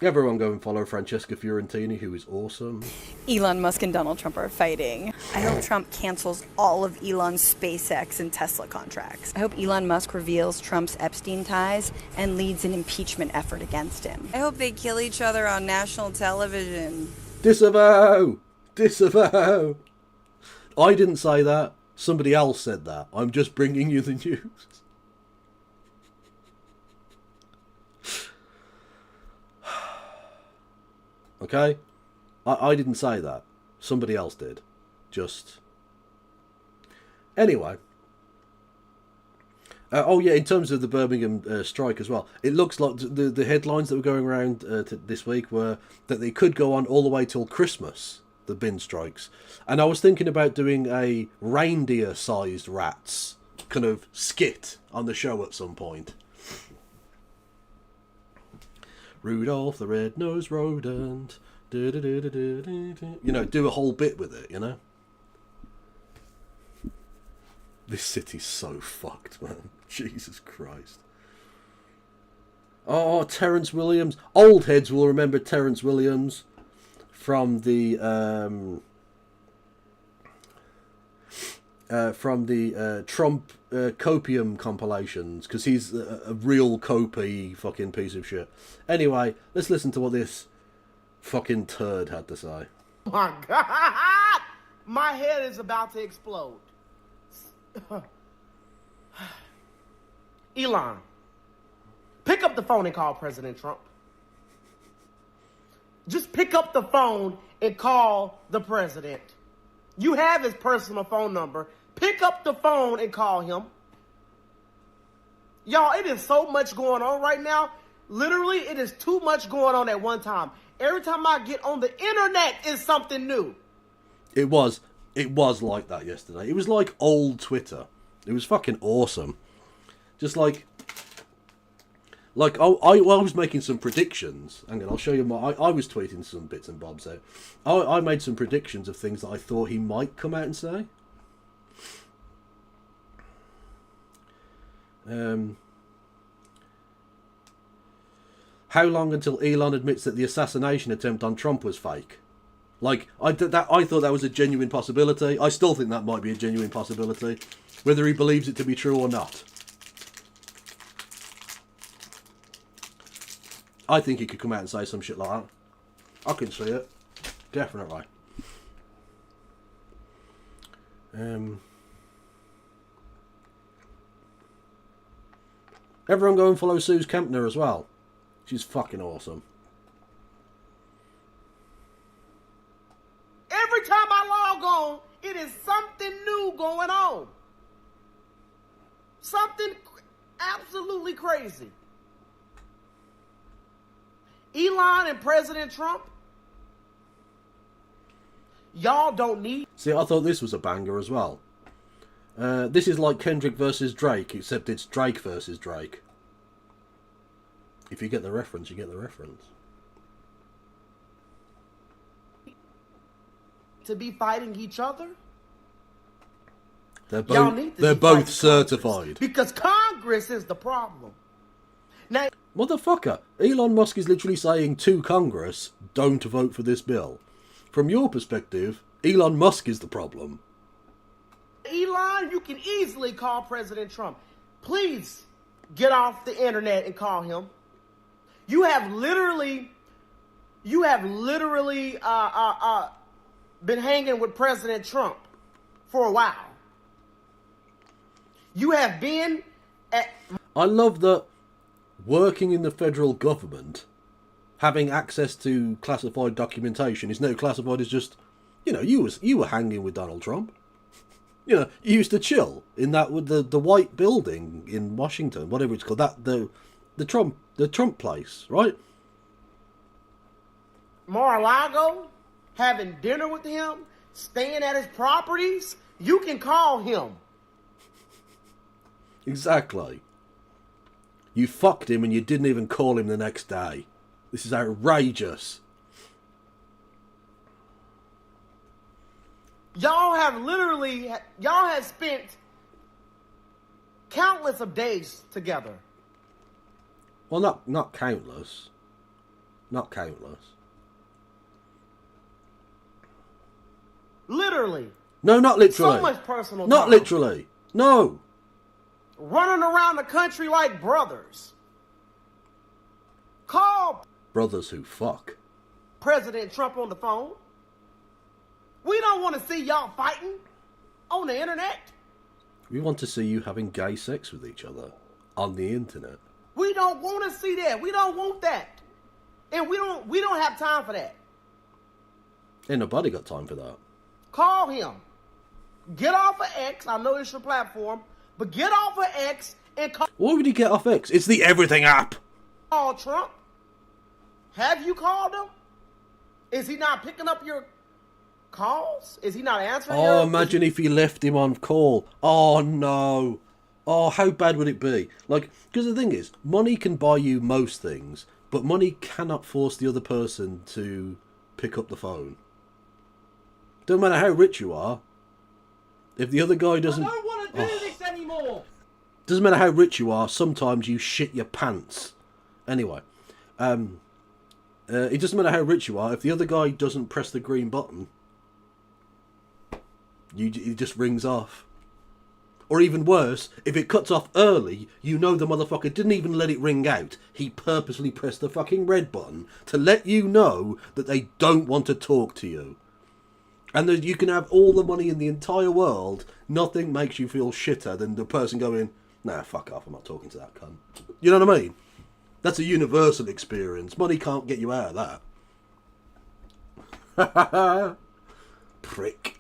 Everyone go and follow Francesca Fiorentini, who is awesome. Elon Musk and Donald Trump are fighting. I hope Trump cancels all of Elon's SpaceX and Tesla contracts. I hope Elon Musk reveals Trump's Epstein ties and leads an impeachment effort against him. I hope they kill each other on national television. Disavow! Disavow! I didn't say that. Somebody else said that. I'm just bringing you the news. Okay? I didn't say that. Somebody else did. Just... Anyway. Oh yeah, in terms of the Birmingham strike as well, it looks like the headlines that were going around this week were that they could go on all the way till Christmas, the bin strikes. And I was thinking about doing a reindeer-sized rats kind of skit on the show at some point. Rudolph the red-nosed rodent. You know, do a whole bit with it, you know? This city's so fucked, man. Jesus Christ. Oh, Terence Williams. Old heads will remember Terence Williams from the Trump copium compilations, because he's a real copy fucking piece of shit. Anyway, let's listen to what this fucking turd had to say. My God! My head is about to explode. Elon, pick up the phone and call President Trump. Just pick up the phone and call the president. You have his personal phone number. Pick up the phone and call him. Y'all, it is so much going on right now. Literally, it is too much going on at one time. Every time I get on the internet, is something new. It was like that yesterday. It was like old Twitter. It was fucking awesome. Just like I was making some predictions. Hang on, I'll show you I was tweeting some bits and bobs out. I made some predictions of things that I thought he might come out and say. How long until Elon admits that the assassination attempt on Trump was fake? Like, I thought that was a genuine possibility. I still think that might be a genuine possibility, whether he believes it to be true or not. I think he could come out and say some shit like that. I can see it. Definitely. Everyone go and follow Suze Kempner as well. She's fucking awesome. Every time I log on, it is something new going on. Something absolutely crazy. Elon and President Trump, y'all don't need... See, I thought this was a banger as well. This is like Kendrick versus Drake, except it's Drake versus Drake. If you get the reference, you get the reference. To be fighting each other? They're both certified. Because Congress is the problem. Now, motherfucker, Elon Musk is literally saying to Congress, don't vote for this bill. From your perspective, Elon Musk is the problem. Elon, you can easily call President Trump. Please get off the internet and call him. You have literally been hanging with President Trump for a while. You have been at... I love that working in the federal government, having access to classified documentation is now classified as just, you know, you were hanging with Donald Trump. You know, you used to chill in that with the white building in Washington, whatever it's called, that the Trump place, right? Mar-a-Lago, having dinner with him, staying at his properties, you can call him. Exactly. You fucked him and you didn't even call him the next day. This is outrageous. Y'all have spent countless of days together. Well, not countless. Not countless. Literally. No, not literally. So much personal Not time. literally. No. Running around the country like brothers. Call Brothers who fuck. President Trump on the phone. We don't want to see y'all fighting on the internet. We want to see you having gay sex with each other on the internet. We don't want to see that. We don't want that. And we don't have time for that. Ain't nobody got time for that. Call him. Get off of X. I know it's your platform, but get off of X and call. Why would he get off X? It's the everything app. Call Trump. Have you called him? Is he not picking up your calls? Is he not answering? Oh, imagine if he left him on call. Oh no. Oh, how bad would it be? Like, because the thing is, money can buy you most things, but money cannot force the other person to pick up the phone. Don't matter how rich you are. If the other guy doesn't... I don't want to do this anymore! Doesn't matter how rich you are, sometimes you shit your pants. Anyway, it doesn't matter how rich you are, if the other guy doesn't press the green button, it just rings off. Or even worse, if it cuts off early, you know the motherfucker didn't even let it ring out. He purposely pressed the fucking red button to let you know that they don't want to talk to you. And that you can have all the money in the entire world, nothing makes you feel shitter than the person going, nah, fuck off, I'm not talking to that cunt. You know what I mean? That's a universal experience. Money can't get you out of that. Prick.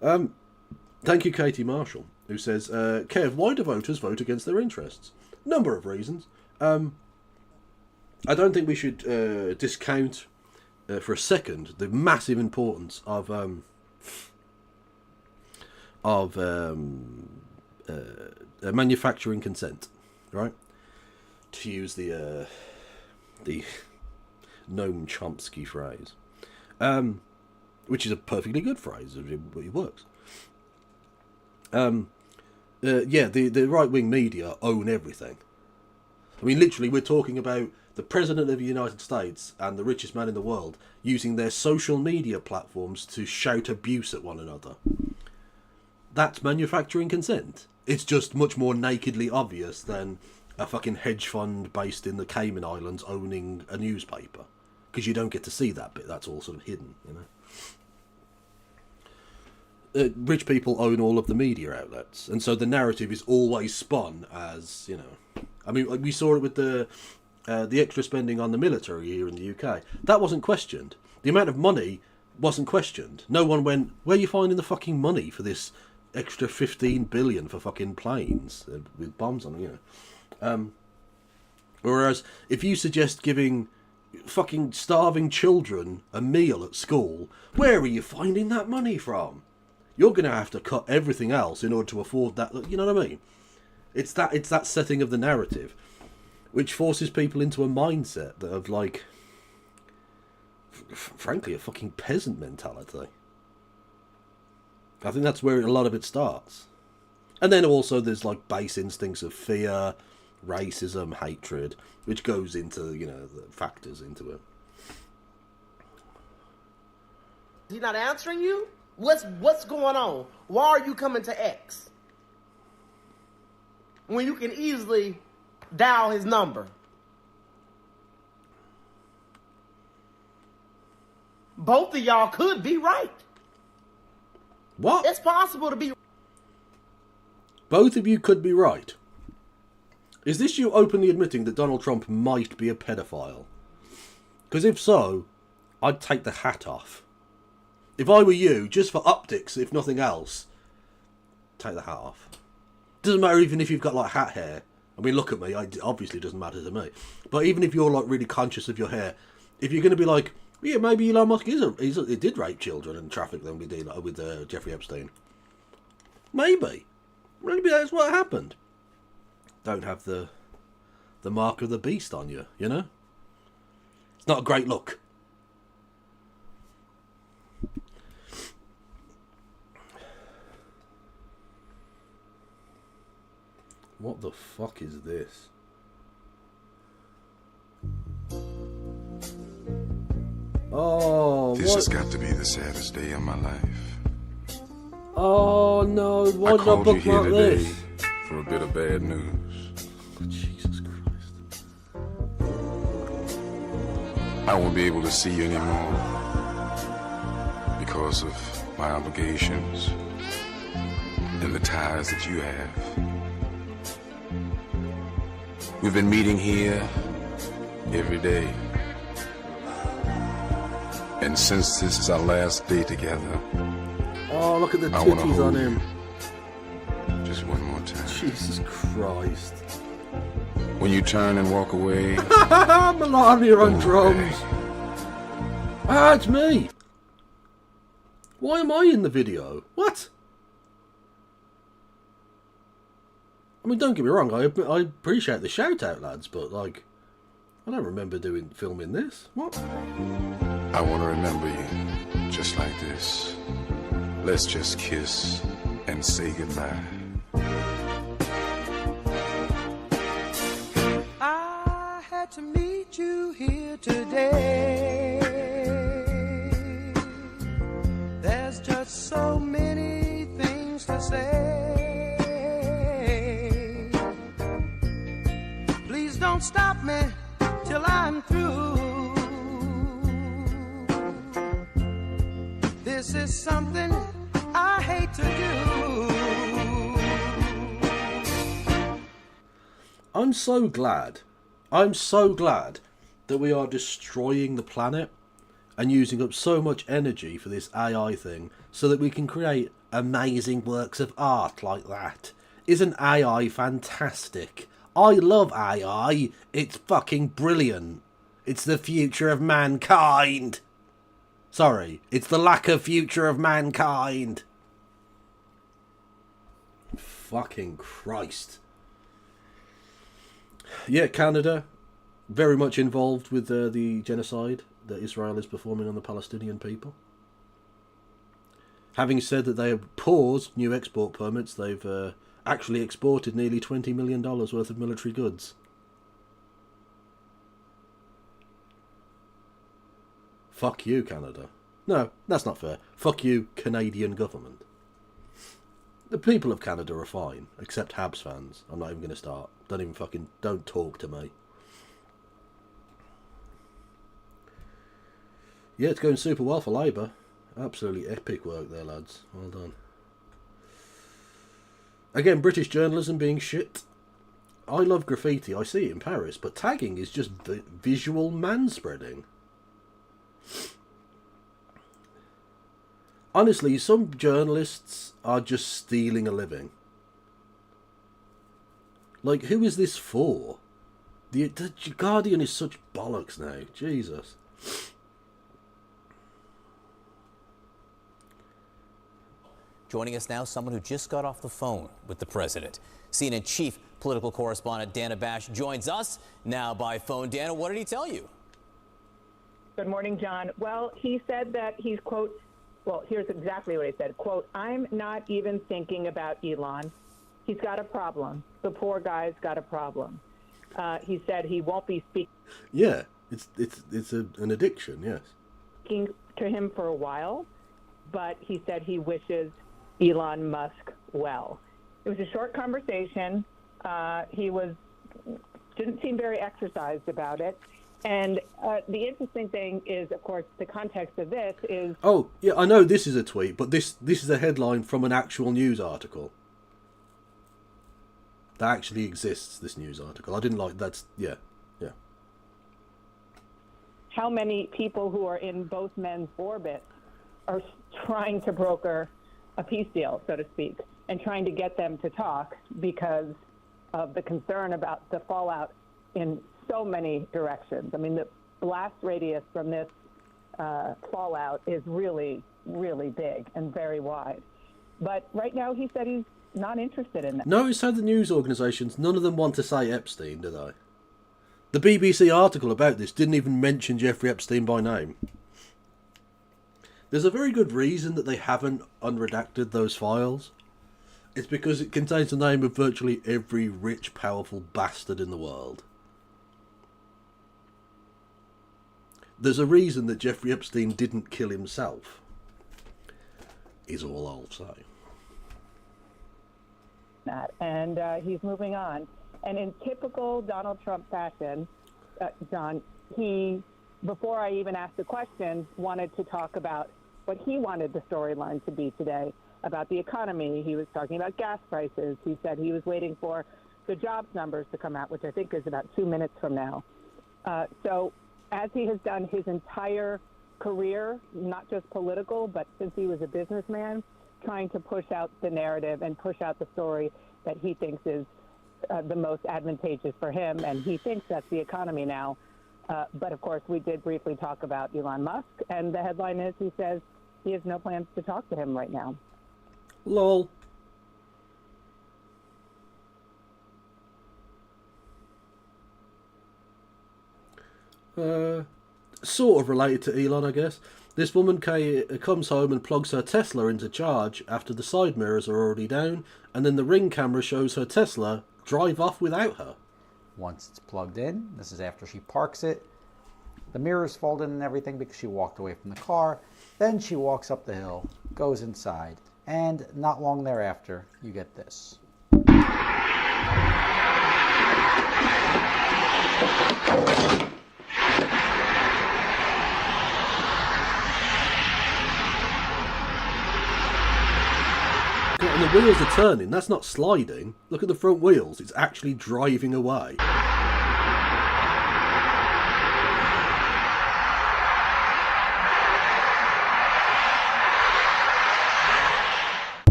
Thank you, Katie Marshall, who says, Kev, why do voters vote against their interests? Number of reasons. I don't think we should discount for a second the massive importance of manufacturing consent, right? To use the Noam Chomsky phrase, which is a perfectly good phrase. It works. The right-wing media own everything. I mean, literally, we're talking about the President of the United States and the richest man in the world using their social media platforms to shout abuse at one another. That's manufacturing consent. It's just much more nakedly obvious than a fucking hedge fund based in the Cayman Islands owning a newspaper. Because you don't get to see that bit. That's all sort of hidden, you know. Rich people own all of the media outlets, and so the narrative is always spun as, you know, I mean, we saw it with the extra spending on the military here in the UK. That wasn't questioned. The amount of money wasn't questioned. No one went, where are you finding the fucking money for this extra 15 billion for fucking planes with bombs on them, you know? Whereas if you suggest giving fucking starving children a meal at school, where are you finding that money from? You're going to have to cut everything else in order to afford that. You know what I mean? It's that setting of the narrative, which forces people into a mindset of, like, frankly, a fucking peasant mentality. I think that's where a lot of it starts. And then also there's, like, base instincts of fear, racism, hatred, which goes into, you know, the factors into it. Is he not answering you? What's going on? Why are you coming to X when you can easily dial his number? Both of y'all could be right. What? It's possible to be. Both of you could be right. Is this you openly admitting that Donald Trump might be a pedophile? Because if so, I'd take the hat off. If I were you, just for optics, if nothing else, take the hat off. Doesn't matter even if you've got, like, hat hair. I mean, look at me. It obviously doesn't matter to me. But even if you're, like, really conscious of your hair, if you're going to be like, yeah, maybe Elon Musk he did rape children and traffic them with Jeffrey Epstein. Maybe that's what happened. Don't have the mark of the beast on you, you know? It's not a great look. What the fuck is this? Oh, this has got to be the saddest day of my life. Oh no, why did I called you here bookmark today this? for a bit of bad news. Oh, Jesus Christ. I won't be able to see you anymore because of my obligations and the ties that you have. We've been meeting here every day. And And since this is our last day together, oh, look at the titties on him. Just one more time. Jesus Christ. When you turn and walk away, Melania on drums. Ah, it's me. Why am I in the video? What? I mean, don't get me wrong, I appreciate the shout out, lads, but like, I don't remember filming this. What? I want to remember you just like this. Let's just kiss and say goodbye. I had to meet you here today. There's just so many things to say. Please don't stop me till I'm through. This is something I hate to do. I'm so glad that we are destroying the planet and using up so much energy for this AI thing so that we can create amazing works of art like that. Isn't AI fantastic? I love AI. It's fucking brilliant. It's the future of mankind. Sorry, it's the lack of future of mankind. Fucking Christ. Yeah, Canada, very much involved with the genocide that Israel is performing on the Palestinian people. Having said that they have paused new export permits, they've actually exported nearly $20 million worth of military goods. Fuck you, Canada. No, that's not fair. Fuck you, Canadian government. The people of Canada are fine, except Habs fans. I'm not even going to start. Don't talk to me. Yeah, it's going super well for Labour. Absolutely epic work there, lads. Well done. Again, British journalism being shit. I love graffiti. I see it in Paris, but tagging is just visual manspreading. Honestly, some journalists are just stealing a living. Like, who is this for? The Guardian is such bollocks now. Jesus. Joining us now, someone who just got off the phone with the president. CNN chief political correspondent Dana Bash joins us now by phone. Dana, what did he tell you? Good morning, John. Well, he said that he's, quote, well, here's exactly what he said, quote, "I'm not even thinking about Elon. He's got a problem. The poor guy's got a problem." He said he won't be speaking. Yeah, it's an addiction, yes. Speaking to him for a while, but he said he wishes Elon Musk well. It was a short conversation. He didn't seem very exercised about it. And the interesting thing is, of course, the context of this is... Oh, yeah, I know this is a tweet, but this is a headline from an actual news article. That actually exists, this news article. I didn't like that. Yeah. How many people who are in both men's orbits are trying to broker a peace deal, so to speak, and trying to get them to talk because of the concern about the fallout in so many directions. I mean, the blast radius from this fallout is really, really big and very wide. But right now he said he's not interested in that. Notice how the news organisations, none of them want to say Epstein, do they? The BBC article about this didn't even mention Jeffrey Epstein by name. There's a very good reason that they haven't unredacted those files. It's because it contains the name of virtually every rich, powerful bastard in the world. There's a reason that Jeffrey Epstein didn't kill himself, is all I'll say. And he's moving on. And in typical Donald Trump fashion, John, he, before I even asked the question, wanted to talk about what he wanted the storyline to be today, about the economy. He was talking about gas prices. He said he was waiting for the jobs numbers to come out, which I think is about 2 minutes from now. So as he has done his entire career, not just political, but since he was a businessman, trying to push out the narrative and push out the story that he thinks is the most advantageous for him, and he thinks that's the economy now. But of course, we did briefly talk about Elon Musk, and the headline is he says he has no plans to talk to him right now. Lol. Sort of related to Elon, I guess. This woman comes home and plugs her Tesla into charge after the side mirrors are already down, and then the Ring camera shows her Tesla drive off without her. Once it's plugged in, this is after she parks it, the mirrors folded and everything because she walked away from the car. Then she walks up the hill, goes inside, and not long thereafter, you get this. And the wheels are turning. That's not sliding. Look at the front wheels. It's actually driving away.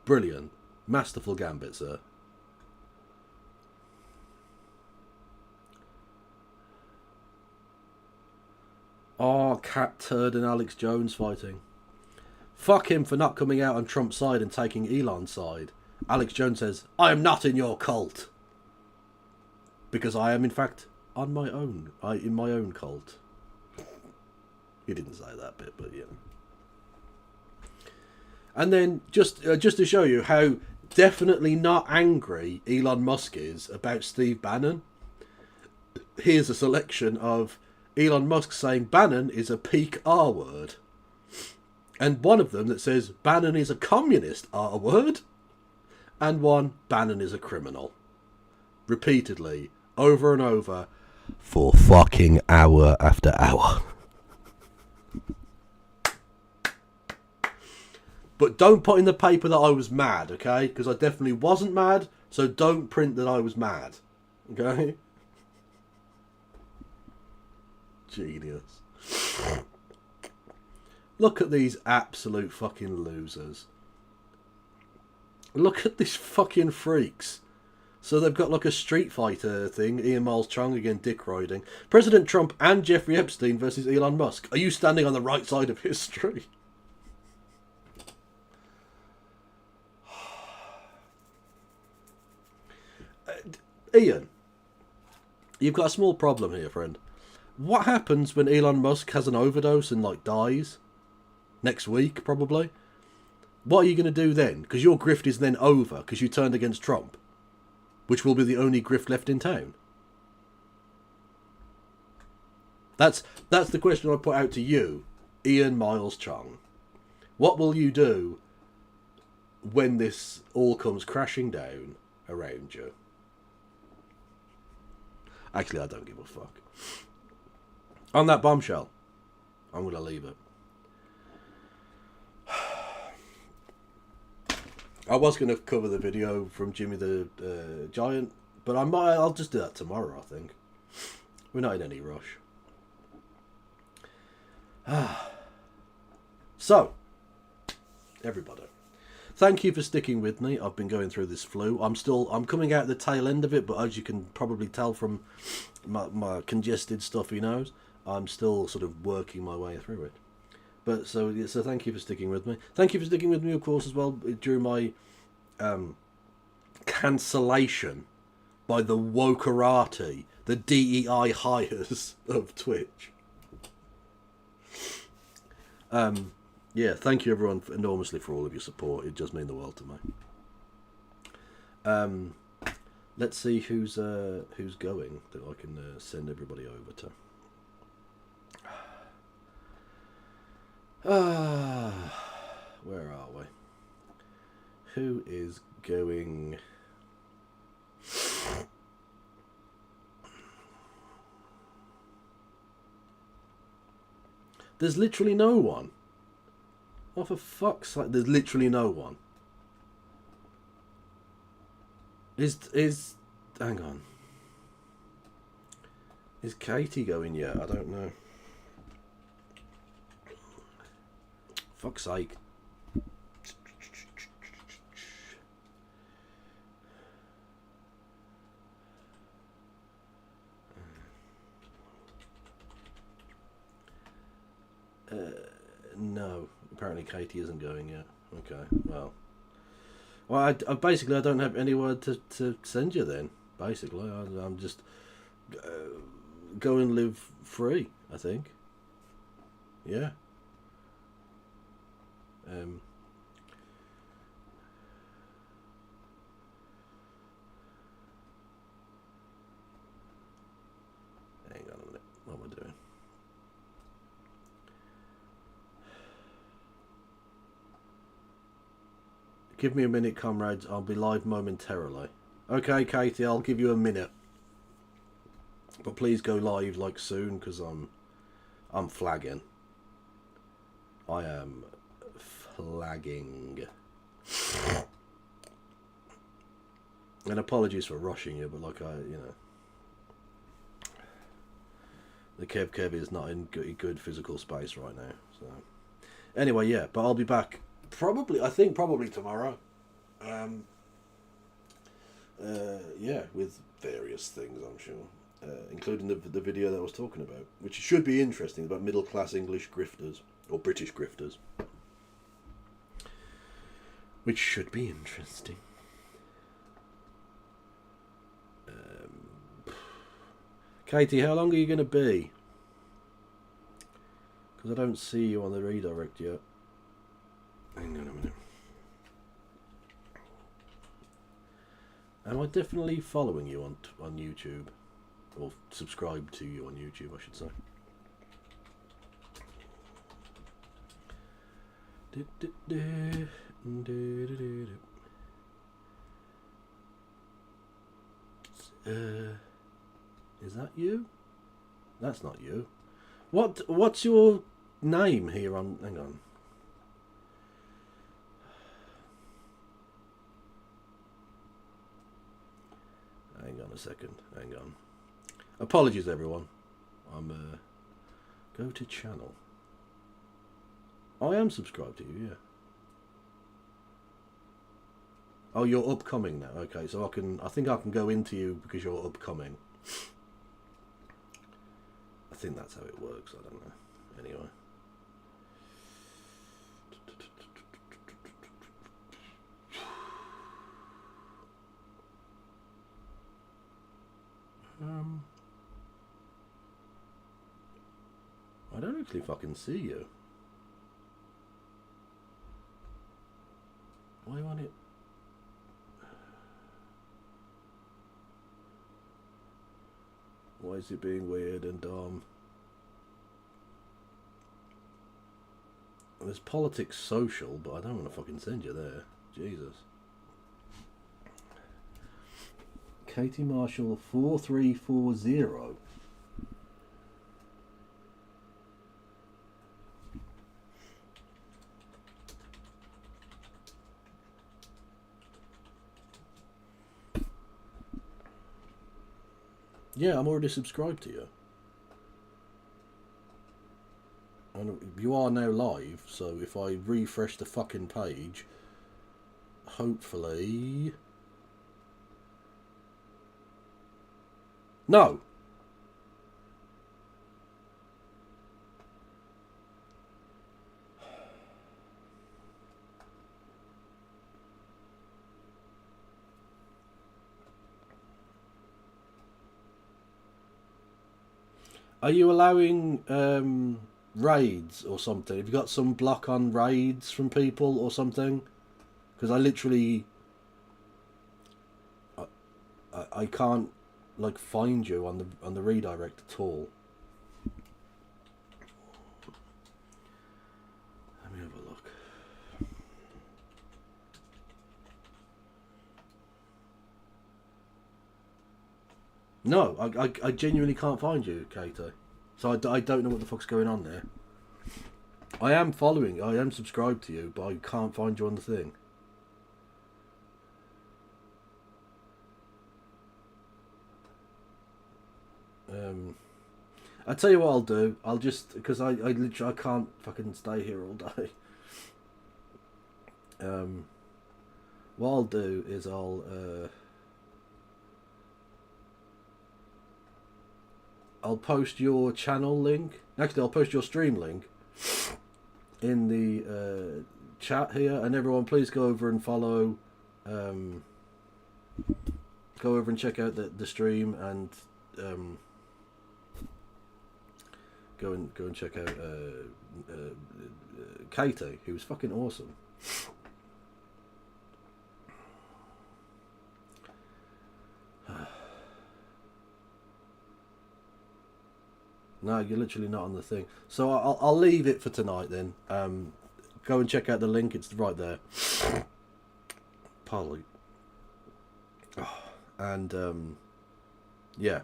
Brilliant. Masterful gambit, sir. Oh, Cat Turd and Alex Jones fighting. Fuck him for not coming out on Trump's side and taking Elon's side. Alex Jones says, I am not in your cult. Because I am, in fact, on my own. In my own cult. He didn't say that bit, but yeah. And then, just to show you how definitely not angry Elon Musk is about Steve Bannon, here's a selection of Elon Musk saying Bannon is a peak R word. And one of them that says Bannon is a communist R word. And one, Bannon is a criminal. Repeatedly, over and over, for fucking hour after hour. But don't put in the paper that I was mad, okay? Because I definitely wasn't mad, so don't print that I was mad. Okay? Genius. Look at these absolute fucking losers. Look at these fucking freaks. So they've got like a Street Fighter thing. Ian Miles Chung again, dick riding. President Trump and Jeffrey Epstein versus Elon Musk. Are you standing on the right side of history? Ian, you've got a small problem here, friend. What happens when Elon Musk has an overdose and like dies? Next week, probably. What are you going to do then? Because your grift is then over because you turned against Trump, which will be the only grift left in town. That's the question I put out to you, Ian Miles Chung. What will you do when this all comes crashing down around you? Actually, I don't give a fuck. On that bombshell, I'm going to leave it. I was going to cover the video from Jimmy the Giant, but I'll just do that tomorrow, I think. We're not in any rush. So, everybody, thank you for sticking with me. I've been going through this flu. I'm coming out the tail end of it, but as you can probably tell from my congested stuffy nose, I'm still sort of working my way through it. But so thank you for sticking with me. Thank you for sticking with me, of course, as well during my cancellation by the wokerati, the DEI hires of Twitch. Yeah, thank you everyone enormously for all of your support. It does mean the world to me. Let's see who's going that I can send everybody over to. Where are we? Who is going? There's literally no one. Oh, for fuck's sake, there's literally no one. Hang on. Is Katie going yet? I don't know. Fuck's sake. No, apparently Katie isn't going yet. Okay, well, I basically I don't have anywhere to send you then. Basically, I'm just go and live free. I think. Yeah. Hang on a minute. What am I doing? Give me a minute, comrades. I'll be live momentarily. Okay, Katie, I'll give you a minute. But please go live like soon, because I'm flagging. I am flagging. And apologies for rushing you, but like the Kev is not in good physical space right now. So anyway, yeah, but I'll be back. Probably tomorrow. Yeah, with various things, I'm sure, including the video that I was talking about, which should be interesting, about middle-class English grifters or British grifters, which should be interesting. Katie, how long are you going to be? Because I don't see you on the redirect yet. Hang on a minute. Am I definitely following you on YouTube? Or subscribed to you on YouTube, I should say. Is that you? That's not you. What's your name here on... Hang on. Hang on a second. Hang on. Apologies, everyone. Go to channel. I am subscribed to you, yeah. Oh, you're upcoming now. Okay, so I think I can go into you because you're upcoming. I think that's how it works. I don't know. Anyway. I don't actually fucking see you. Why won't it? Why is it being weird and there's politics social, but I don't want to fucking send you there. Jesus. Katie Marshall 4340. Yeah, I'm already subscribed to you. And you are now live, so if I refresh the fucking page, hopefully... No! Are you allowing raids or something? Have you got some block on raids from people or something? Because I literally... I can't like find you on the redirect at all. Let me have a look. No, I genuinely can't find you, Kato. So I don't know what the fuck's going on there. I am following, I am subscribed to you, but I can't find you on the thing. I'll tell you what I'll do. I'll just, because I literally, I can't fucking stay here all day. What I'll do is I'll post your channel link. Actually, I'll post your stream link in the chat here, and everyone, please go over and follow. Go over and check out the stream, and go and check out Katie, who was fucking awesome. No, you're literally not on the thing. So I'll leave it for tonight then. Go and check out the link. It's right there. Polly. Oh, and yeah.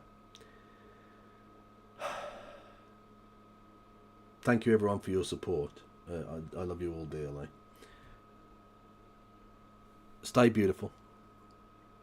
Thank you everyone for your support. I love you all dearly. Stay beautiful.